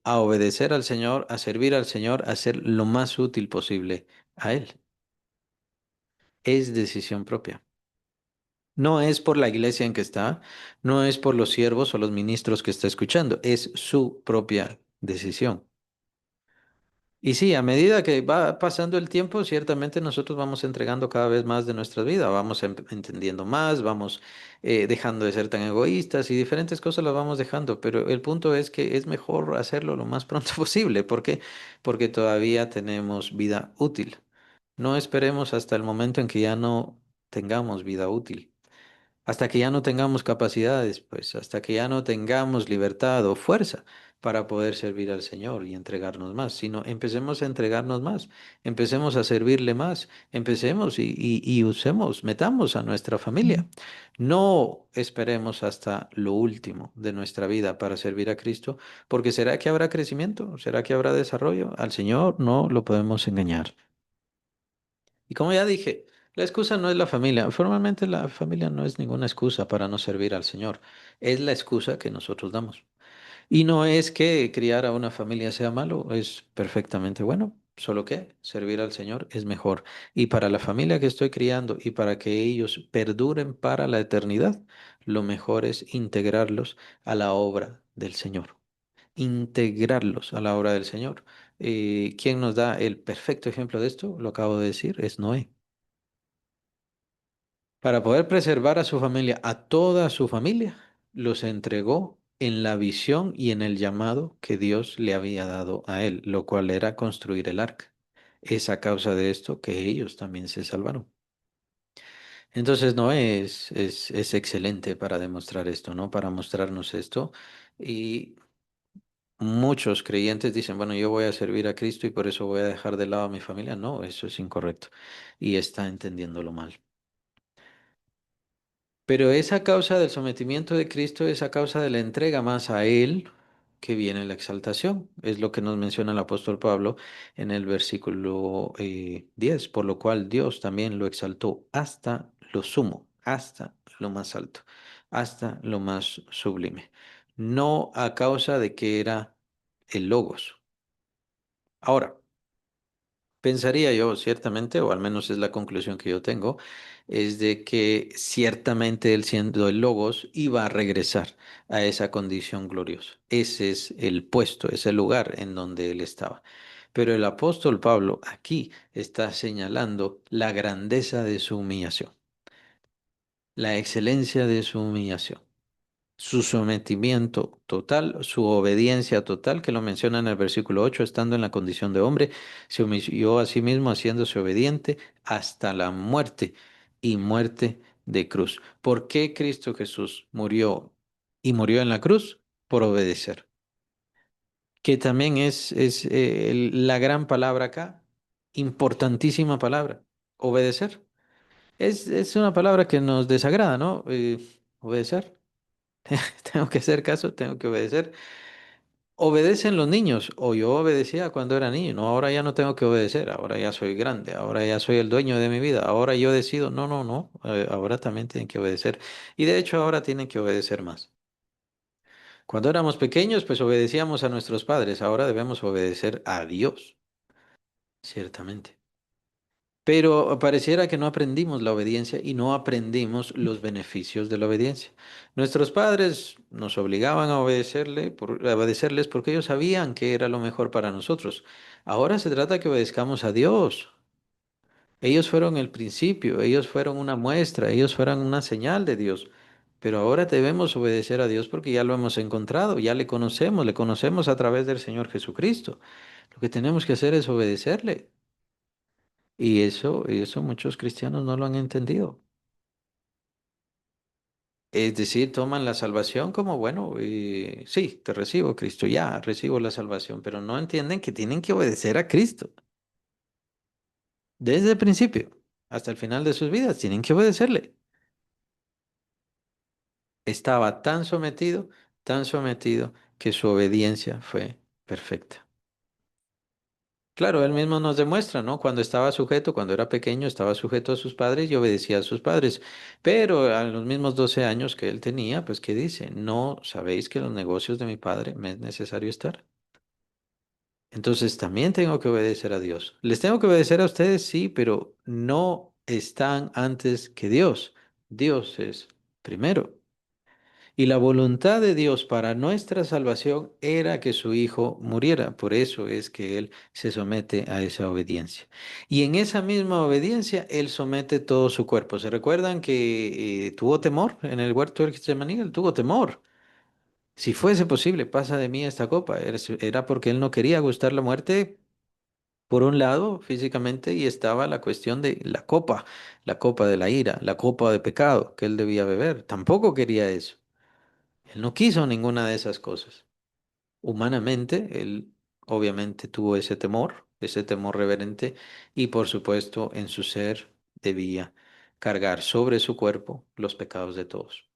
a obedecer al Señor, a servir al Señor, a ser lo más útil posible a Él. Es decisión propia. No es por la iglesia en que está, no es por los siervos o los ministros que está escuchando, es su propia decisión. Y sí, a medida que va pasando el tiempo, ciertamente nosotros vamos entregando cada vez más de nuestra vida, vamos entendiendo más, vamos dejando de ser tan egoístas y diferentes cosas las vamos dejando, pero el punto es que es mejor hacerlo lo más pronto posible. ¿Por qué? Porque todavía tenemos vida útil. No esperemos hasta el momento en que ya no tengamos vida útil. Hasta que ya no tengamos capacidades, pues, hasta que ya no tengamos libertad o fuerza para poder servir al Señor y entregarnos más, sino empecemos a entregarnos más, empecemos a servirle más, empecemos y usemos, metamos a nuestra familia. No esperemos hasta lo último de nuestra vida para servir a Cristo, porque ¿será que habrá crecimiento? ¿Será que habrá desarrollo? Al Señor no lo podemos engañar. Y como ya dije, la excusa no es la familia. Formalmente la familia no es ninguna excusa para no servir al Señor. Es la excusa que nosotros damos. Y no es que criar a una familia sea malo, es perfectamente bueno. Solo que servir al Señor es mejor. Y para la familia que estoy criando y para que ellos perduren para la eternidad, lo mejor es integrarlos a la obra del Señor. Integrarlos a la obra del Señor. ¿Quién nos da el perfecto ejemplo de esto? Lo acabo de decir, es Noé. Para poder preservar a su familia, a toda su familia, los entregó en la visión y en el llamado que Dios le había dado a él, lo cual era construir el arca. Es a causa de esto que ellos también se salvaron. Entonces, no es excelente para demostrar esto, ¿no? Para mostrarnos esto. Y muchos creyentes dicen, bueno, yo voy a servir a Cristo y por eso voy a dejar de lado a mi familia. No, eso es incorrecto. Y está entendiéndolo mal. Pero esa causa del sometimiento de Cristo es a causa de la entrega más a Él que viene la exaltación. Es lo que nos menciona el apóstol Pablo en el versículo 10, por lo cual Dios también lo exaltó hasta lo sumo, hasta lo más alto, hasta lo más sublime. No a causa de que era el Logos. Ahora, pensaría yo, ciertamente, o al menos es la conclusión que yo tengo, es de que ciertamente él siendo el Logos iba a regresar a esa condición gloriosa. Ese es el puesto, ese lugar en donde él estaba. Pero el apóstol Pablo aquí está señalando la grandeza de su humillación, la excelencia de su humillación, su sometimiento total, su obediencia total, que lo menciona en el versículo 8, estando en la condición de hombre, se humilló a sí mismo haciéndose obediente hasta la muerte y muerte de cruz. ¿Por qué Cristo Jesús murió y murió en la cruz? Por obedecer, que también es la gran palabra acá, importantísima palabra, obedecer. Es una palabra que nos desagrada, ¿no? Obedecer. Tengo que hacer caso, tengo que obedecer. Obedecen los niños, o yo obedecía cuando era niño, no, ahora ya no tengo que obedecer, ahora ya soy grande, ahora ya soy el dueño de mi vida, ahora yo decido, no, no, no, ahora también tienen que obedecer. Y de hecho ahora tienen que obedecer más. Cuando éramos pequeños, pues obedecíamos a nuestros padres, ahora debemos obedecer a Dios, ciertamente. Pero pareciera que no aprendimos la obediencia y no aprendimos los beneficios de la obediencia. Nuestros padres nos obligaban a obedecerles porque ellos sabían que era lo mejor para nosotros. Ahora se trata que obedezcamos a Dios. Ellos fueron el principio, ellos fueron una muestra, ellos fueron una señal de Dios. Pero ahora debemos obedecer a Dios porque ya lo hemos encontrado, ya le conocemos a través del Señor Jesucristo. Lo que tenemos que hacer es obedecerle. Y eso muchos cristianos no lo han entendido. Es decir, toman la salvación como, bueno, sí, te recibo, Cristo, ya recibo la salvación, pero no entienden que tienen que obedecer a Cristo. Desde el principio hasta el final de sus vidas, tienen que obedecerle. Estaba tan sometido, que su obediencia fue perfecta. Claro, él mismo nos demuestra, ¿no? Cuando estaba sujeto, cuando era pequeño, estaba sujeto a sus padres y obedecía a sus padres. Pero a los mismos 12 años que él tenía, pues, ¿qué dice? ¿No sabéis que en los negocios de mi padre me es necesario estar? Entonces también tengo que obedecer a Dios. Les tengo que obedecer a ustedes, sí, pero no están antes que Dios. Dios es primero. Y la voluntad de Dios para nuestra salvación era que su Hijo muriera. Por eso es que Él se somete a esa obediencia. Y en esa misma obediencia, Él somete todo su cuerpo. ¿Se recuerdan que tuvo temor en el huerto del Getsemaní? Él tuvo temor. Si fuese posible, pasa de mí esta copa. Era porque Él no quería gustar la muerte, por un lado, físicamente, y estaba la cuestión de la copa de la ira, la copa de pecado que Él debía beber. Tampoco quería eso. Él no quiso ninguna de esas cosas. Humanamente, él obviamente tuvo ese temor reverente, y por supuesto en su ser debía cargar sobre su cuerpo los pecados de todos.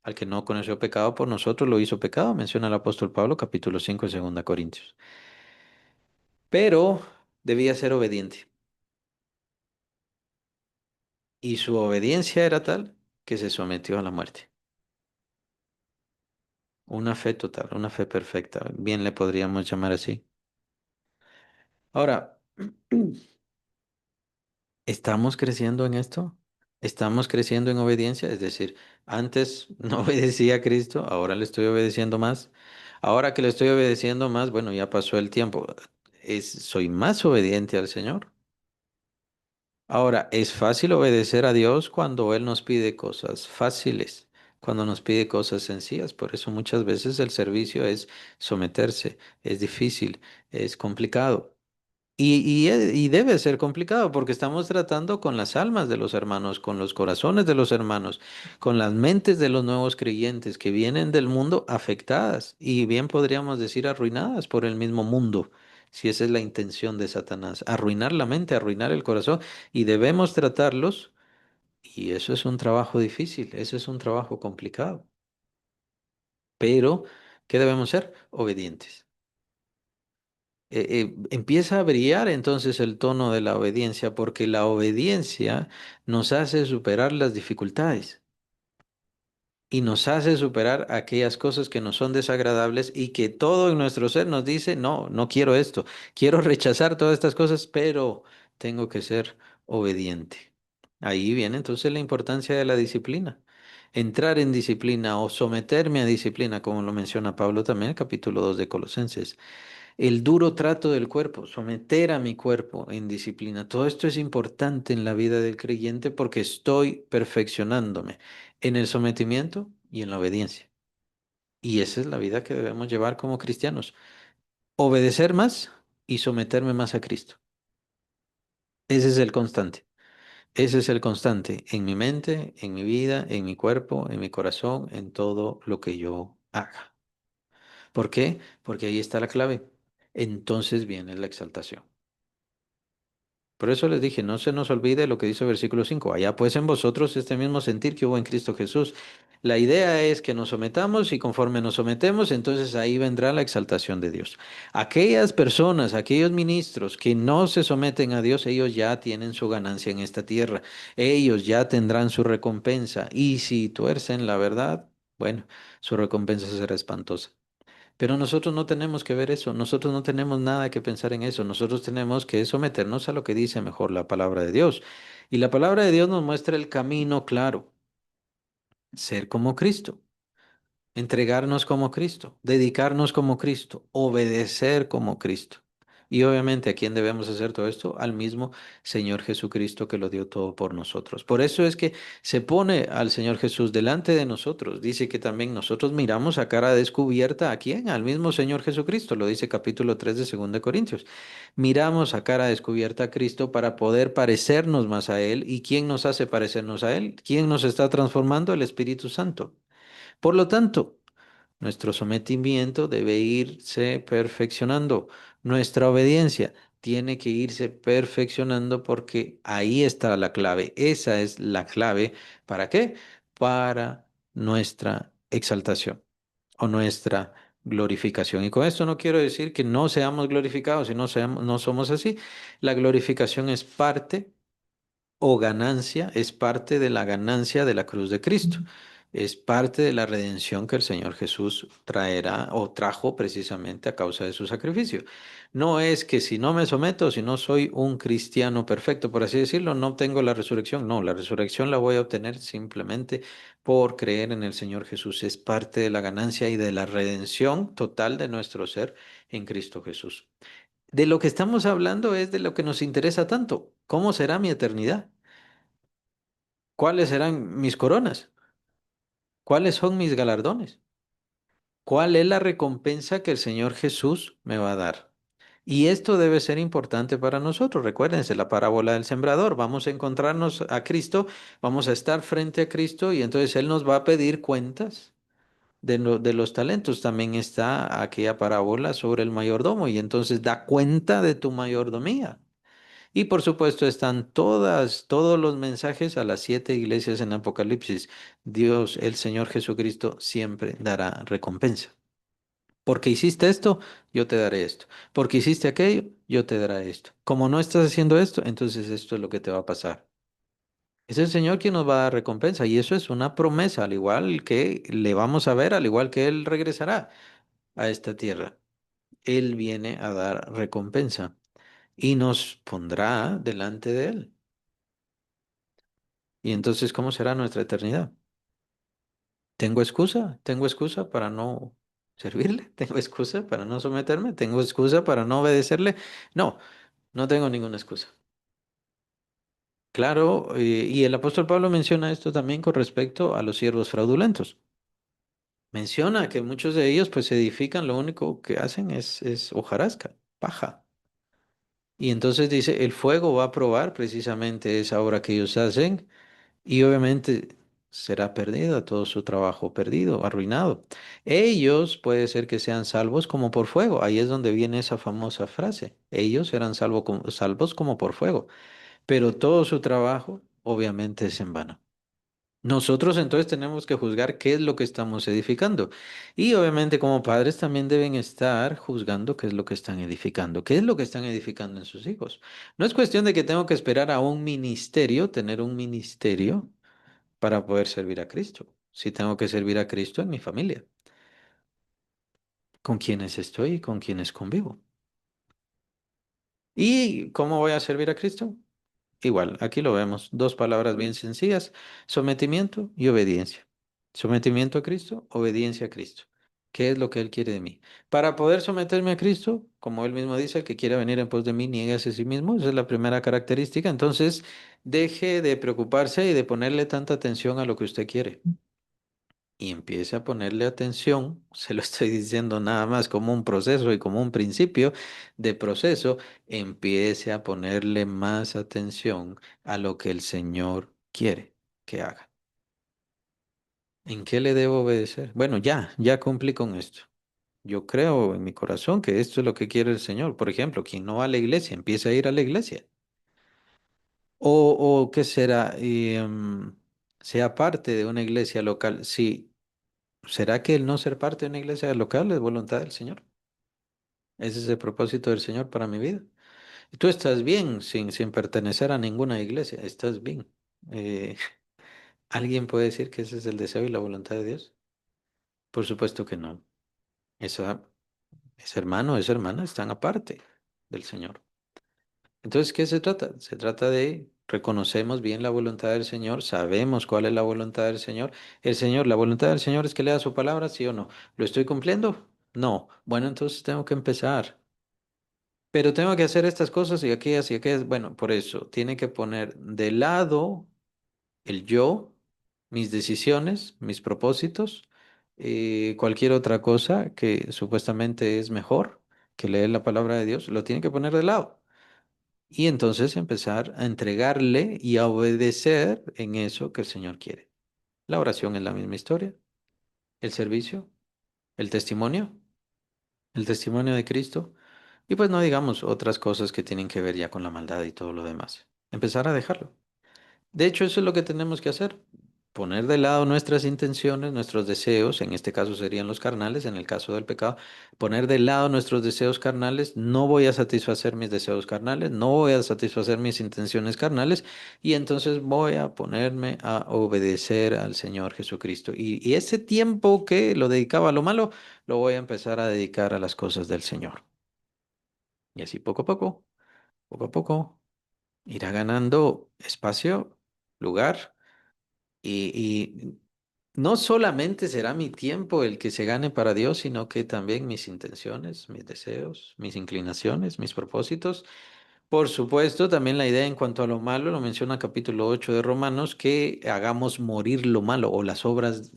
Al que no conoció pecado por nosotros lo hizo pecado, menciona el apóstol Pablo, capítulo 5 de 2 Corintios. Pero debía ser obediente, y su obediencia era tal que se sometió a la muerte. Una fe total, una fe perfecta, bien le podríamos llamar así. Ahora, ¿estamos creciendo en esto? ¿Estamos creciendo en obediencia? Es decir, antes no obedecía a Cristo, ahora le estoy obedeciendo más. Ahora que le estoy obedeciendo más, bueno, ya pasó el tiempo. soy más obediente al Señor. Ahora, es fácil obedecer a Dios cuando Él nos pide cosas fáciles, cuando nos pide cosas sencillas. Por eso muchas veces el servicio es someterse, es difícil, es complicado. Y debe ser complicado porque estamos tratando con las almas de los hermanos, con los corazones de los hermanos, con las mentes de los nuevos creyentes que vienen del mundo afectadas y bien podríamos decir arruinadas por el mismo mundo, si esa es la intención de Satanás, arruinar la mente, arruinar el corazón y debemos tratarlos y eso es un trabajo difícil, eso es un trabajo complicado, pero ¿qué debemos ser? Obedientes. Empieza a brillar entonces el tono de la obediencia, porque la obediencia nos hace superar las dificultades y nos hace superar aquellas cosas que nos son desagradables y que todo en nuestro ser nos dice, no, no quiero esto, quiero rechazar todas estas cosas, pero tengo que ser obediente. Ahí viene entonces la importancia de la disciplina. Entrar en disciplina o someterme a disciplina, como lo menciona Pablo también en el capítulo 2 de Colosenses. El duro trato del cuerpo, someter a mi cuerpo en disciplina. Todo esto es importante en la vida del creyente porque estoy perfeccionándome en el sometimiento y en la obediencia. Y esa es la vida que debemos llevar como cristianos. Obedecer más y someterme más a Cristo. Ese es el constante. Ese es el constante en mi mente, en mi vida, en mi cuerpo, en mi corazón, en todo lo que yo haga. ¿Por qué? Porque ahí está la clave. Entonces viene la exaltación. Por eso les dije, no se nos olvide lo que dice el versículo 5. Allá pues en vosotros este mismo sentir que hubo en Cristo Jesús. La idea es que nos sometamos y conforme nos sometemos, entonces ahí vendrá la exaltación de Dios. Aquellas personas, aquellos ministros que no se someten a Dios, ellos ya tienen su ganancia en esta tierra. Ellos ya tendrán su recompensa. Y si tuercen la verdad, bueno, su recompensa será espantosa. Pero nosotros no tenemos que ver eso, nosotros no tenemos nada que pensar en eso, nosotros tenemos que someternos a lo que dice mejor la palabra de Dios. Y la palabra de Dios nos muestra el camino claro, ser como Cristo. Entregarnos como Cristo, dedicarnos como Cristo, obedecer como Cristo. Y obviamente, ¿a quién debemos hacer todo esto? Al mismo Señor Jesucristo que lo dio todo por nosotros. Por eso es que se pone al Señor Jesús delante de nosotros. Dice que también nosotros miramos a cara descubierta a quién, al mismo Señor Jesucristo. Lo dice capítulo 3 de 2 de Corintios. Miramos a cara descubierta a Cristo para poder parecernos más a Él. ¿Y quién nos hace parecernos a Él? ¿Quién nos está transformando? El Espíritu Santo. Por lo tanto, nuestro sometimiento debe irse perfeccionando. Nuestra obediencia tiene que irse perfeccionando porque ahí está la clave. Esa es la clave. ¿Para qué? Para nuestra exaltación o nuestra glorificación. Y con esto no quiero decir que no seamos glorificados y no somos así. La glorificación es parte o ganancia, es parte de la ganancia de la cruz de Cristo. Es parte de la redención que el Señor Jesús traerá o trajo precisamente a causa de su sacrificio. No es que si no me someto, si no soy un cristiano perfecto, por así decirlo, no obtengo la resurrección. No, la resurrección la voy a obtener simplemente por creer en el Señor Jesús. Es parte de la ganancia y de la redención total de nuestro ser en Cristo Jesús. De lo que estamos hablando es de lo que nos interesa tanto. ¿Cómo será mi eternidad? ¿Cuáles serán mis coronas? ¿Cuáles son mis galardones? ¿Cuál es la recompensa que el Señor Jesús me va a dar? Y esto debe ser importante para nosotros. Recuérdense la parábola del sembrador. Vamos a encontrarnos a Cristo, vamos a estar frente a Cristo y entonces Él nos va a pedir cuentas de los talentos. También está aquella parábola sobre el mayordomo y entonces da cuenta de tu mayordomía. Y por supuesto están todos los mensajes a las 7 iglesias en Apocalipsis. Dios, el Señor Jesucristo, siempre dará recompensa. Porque hiciste esto, yo te daré esto. Porque hiciste aquello, yo te daré esto. Como no estás haciendo esto, entonces esto es lo que te va a pasar. Es el Señor quien nos va a dar recompensa y eso es una promesa, al igual que le vamos a ver, al igual que Él regresará a esta tierra. Él viene a dar recompensa y nos pondrá delante de Él. Y entonces, ¿cómo será nuestra eternidad? ¿Tengo excusa? ¿Tengo excusa para no? servirle, tengo excusa para no someterme, tengo excusa para no obedecerle. No, no tengo ninguna excusa. Claro, y el apóstol Pablo menciona esto también con respecto a los siervos fraudulentos. Menciona que muchos de ellos pues se edifican, lo único que hacen es hojarasca, paja. Y entonces dice, el fuego va a probar precisamente esa obra que ellos hacen y obviamente será perdida, todo su trabajo perdido, arruinado. Ellos puede ser que sean salvos como por fuego. Ahí es donde viene esa famosa frase. Ellos serán salvos como por fuego, pero todo su trabajo obviamente es en vano. Nosotros entonces tenemos que juzgar qué es lo que estamos edificando. Y obviamente como padres también deben estar juzgando qué es lo que están edificando, qué es lo que están edificando en sus hijos. No es cuestión de que tengo que esperar a un ministerio, tener un ministerio para poder servir a Cristo. Si tengo que servir a Cristo en mi familia, con quienes estoy y con quienes convivo. ¿Y cómo voy a servir a Cristo? Igual, aquí lo vemos, dos palabras bien sencillas, sometimiento y obediencia. Sometimiento a Cristo, obediencia a Cristo. ¿Qué es lo que Él quiere de mí? Para poder someterme a Cristo, como Él mismo dice, el que quiera venir en pos de mí, niéguese a sí mismo. Esa es la primera característica. Entonces, deje de preocuparse y de ponerle tanta atención a lo que usted quiere y empiece a ponerle atención, se lo estoy diciendo nada más como un proceso y como un principio de proceso, empiece a ponerle más atención a lo que el Señor quiere que haga. ¿En qué le debo obedecer? Bueno, ya cumplí con esto. Yo creo en mi corazón que esto es lo que quiere el Señor. Por ejemplo, quien no va a la iglesia, empieza a ir a la iglesia. O qué será, sea parte de una iglesia local. Sí, ¿será que el no ser parte de una iglesia local es voluntad del Señor? Ese es el propósito del Señor para mi vida. Tú estás bien sin pertenecer a ninguna iglesia, estás bien. Eh, ¿Alguien puede decir que ese es el deseo y la voluntad de Dios? Por supuesto que no. Esa, ese hermano, esa hermana están aparte del Señor. Entonces, ¿qué se trata? Se trata de reconocemos bien la voluntad del Señor, sabemos cuál es la voluntad del Señor. El Señor, la voluntad del Señor es que lea su palabra, ¿sí o no? ¿Lo estoy cumpliendo? No. Bueno, entonces tengo que empezar. Pero tengo que hacer estas cosas y aquellas y aquellas. Bueno, por eso tiene que poner de lado el yo, mis decisiones, mis propósitos, cualquier otra cosa que supuestamente es mejor que leer la palabra de Dios, lo tiene que poner de lado. Y entonces empezar a entregarle y a obedecer en eso que el Señor quiere. La oración es la misma historia, el servicio, el testimonio, el testimonio de Cristo. Y pues no digamos otras cosas que tienen que ver ya con la maldad y todo lo demás. Empezar a dejarlo. De hecho, eso es lo que tenemos que hacer. Poner de lado nuestras intenciones, nuestros deseos, en este caso serían los carnales, en el caso del pecado, poner de lado nuestros deseos carnales, no voy a satisfacer mis deseos carnales, no voy a satisfacer mis intenciones carnales y entonces voy a ponerme a obedecer al Señor Jesucristo. Y ese tiempo que lo dedicaba a lo malo, lo voy a empezar a dedicar a las cosas del Señor. Y así poco a poco, irá ganando espacio, lugar y no solamente será mi tiempo el que se gane para Dios, sino que también mis intenciones, mis deseos, mis inclinaciones, mis propósitos. Por supuesto, también la idea en cuanto a lo malo, lo menciona capítulo 8 de Romanos, que hagamos morir lo malo o las obras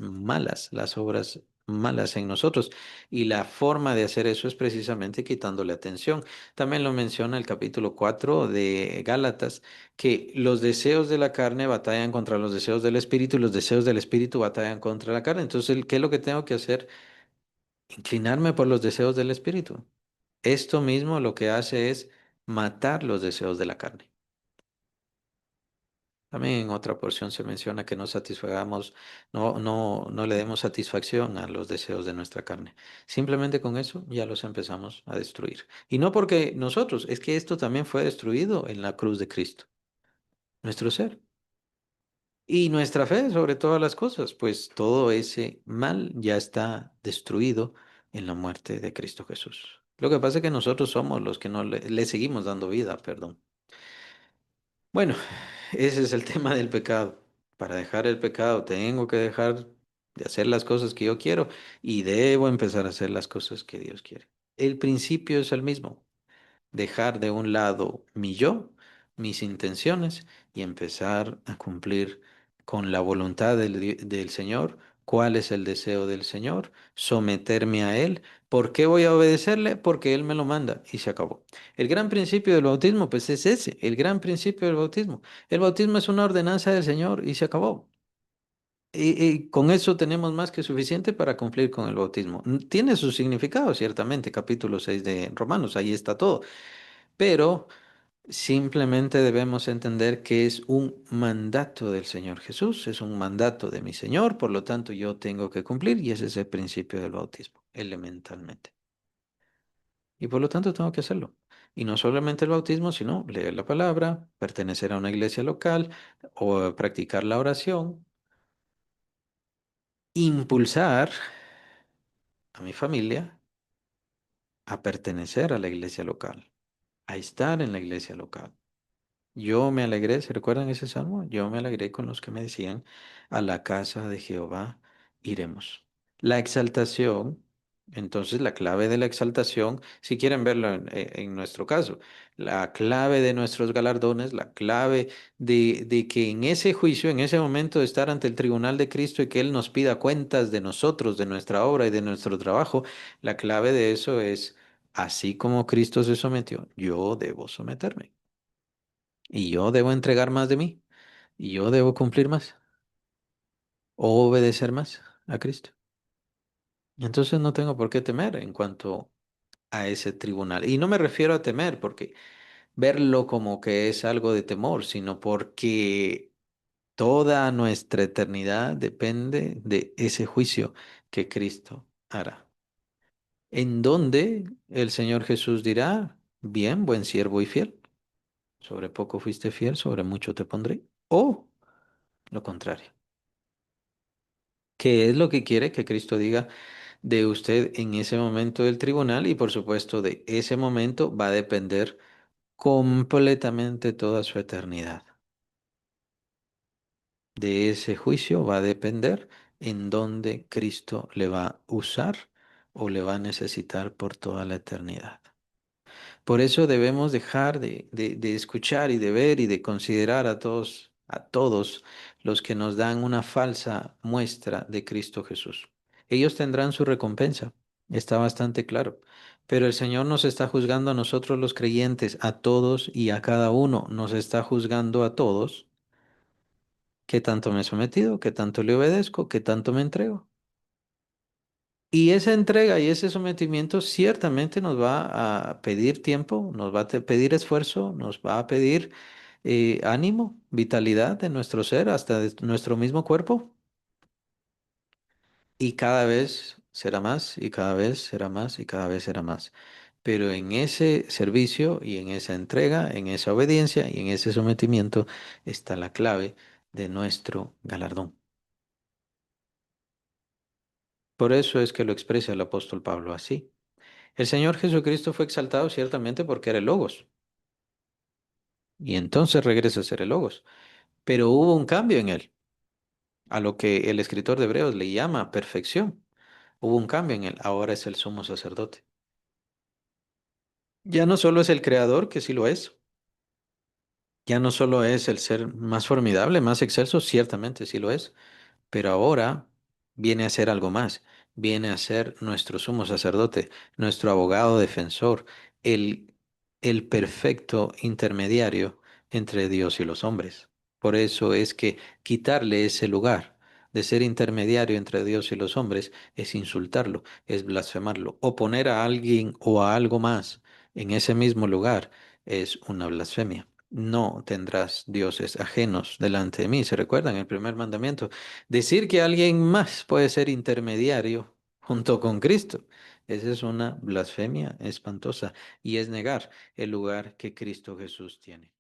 malas en nosotros. Y la forma de hacer eso es precisamente quitándole atención. También lo menciona el capítulo 4 de Gálatas, que los deseos de la carne batallan contra los deseos del espíritu y los deseos del espíritu batallan contra la carne. Entonces, ¿qué es lo que tengo que hacer? Inclinarme por los deseos del espíritu. Esto mismo lo que hace es matar los deseos de la carne. También en otra porción se menciona que no satisfagamos, no le demos satisfacción a los deseos de nuestra carne. Simplemente con eso ya los empezamos a destruir. Y no porque nosotros, es que esto también fue destruido en la cruz de Cristo, nuestro ser. Y nuestra fe sobre todas las cosas, pues todo ese mal ya está destruido en la muerte de Cristo Jesús. Lo que pasa es que nosotros somos los que no le seguimos dando vida, perdón. Bueno, ese es el tema del pecado. Para dejar el pecado tengo que dejar de hacer las cosas que yo quiero y debo empezar a hacer las cosas que Dios quiere. El principio es el mismo, dejar de un lado mi yo, mis intenciones y empezar a cumplir con la voluntad del Señor. ¿Cuál es el deseo del Señor? Someterme a Él. ¿Por qué voy a obedecerle? Porque Él me lo manda y se acabó. El gran principio del bautismo, pues es ese, el gran principio del bautismo. El bautismo es una ordenanza del Señor y se acabó. Y con eso tenemos más que suficiente para cumplir con el bautismo. Tiene su significado, ciertamente, capítulo 6 de Romanos, ahí está todo. Pero simplemente debemos entender que es un mandato del Señor Jesús, es un mandato de mi Señor, por lo tanto yo tengo que cumplir y ese es el principio del bautismo, elementalmente. Y por lo tanto tengo que hacerlo. Y no solamente el bautismo, sino leer la palabra, pertenecer a una iglesia local o practicar la oración, impulsar a mi familia a pertenecer a la iglesia local, a estar en la iglesia local. Yo me alegré, ¿se recuerdan ese salmo? Yo me alegré con los que me decían, a la casa de Jehová iremos. La exaltación, entonces la clave de la exaltación, si quieren verlo en nuestro caso, la clave de nuestros galardones, la clave de que en ese juicio, en ese momento de estar ante el tribunal de Cristo y que Él nos pida cuentas de nosotros, de nuestra obra y de nuestro trabajo, la clave de eso es, así como Cristo se sometió, yo debo someterme. Y yo debo entregar más de mí. Y yo debo cumplir más. O obedecer más a Cristo. Entonces no tengo por qué temer en cuanto a ese tribunal. Y no me refiero a temer porque verlo como que es algo de temor, sino porque toda nuestra eternidad depende de ese juicio que Cristo hará. En donde el Señor Jesús dirá, bien, buen siervo y fiel. Sobre poco fuiste fiel, sobre mucho te pondré. O lo contrario. ¿Qué es lo que quiere que Cristo diga de usted en ese momento del tribunal? Y por supuesto, de ese momento va a depender completamente toda su eternidad. De ese juicio va a depender en dónde Cristo le va a usar o le va a necesitar por toda la eternidad. Por eso debemos dejar de escuchar y de ver y de considerar a todos los que nos dan una falsa muestra de Cristo Jesús. Ellos tendrán su recompensa, está bastante claro. Pero el Señor nos está juzgando a nosotros los creyentes, a todos y a cada uno. Nos está juzgando a todos. ¿Qué tanto me he sometido? ¿Qué tanto le obedezco? ¿Qué tanto me entrego? Y esa entrega y ese sometimiento ciertamente nos va a pedir tiempo, nos va a pedir esfuerzo, nos va a pedir ánimo, vitalidad de nuestro ser, hasta de nuestro mismo cuerpo. Y cada vez será más, y cada vez será más, y cada vez será más. Pero en ese servicio y en esa entrega, en esa obediencia y en ese sometimiento está la clave de nuestro galardón. Por eso es que lo expresa el apóstol Pablo así. El Señor Jesucristo fue exaltado ciertamente porque era el Logos, y entonces regresa a ser el Logos. Pero hubo un cambio en él, a lo que el escritor de Hebreos le llama perfección. Hubo un cambio en él, ahora es el sumo sacerdote. Ya no solo es el creador, que sí lo es, ya no solo es el ser más formidable, más excelso, ciertamente sí lo es, pero ahora viene a ser algo más, viene a ser nuestro sumo sacerdote, nuestro abogado defensor, el, el perfecto intermediario entre Dios y los hombres. Por eso es que quitarle ese lugar de ser intermediario entre Dios y los hombres es insultarlo, es blasfemarlo, o poner a alguien o a algo más en ese mismo lugar es una blasfemia. No tendrás dioses ajenos delante de mí. ¿Se recuerdan el primer mandamiento? Decir que alguien más puede ser intermediario junto con Cristo, esa es una blasfemia espantosa y es negar el lugar que Cristo Jesús tiene.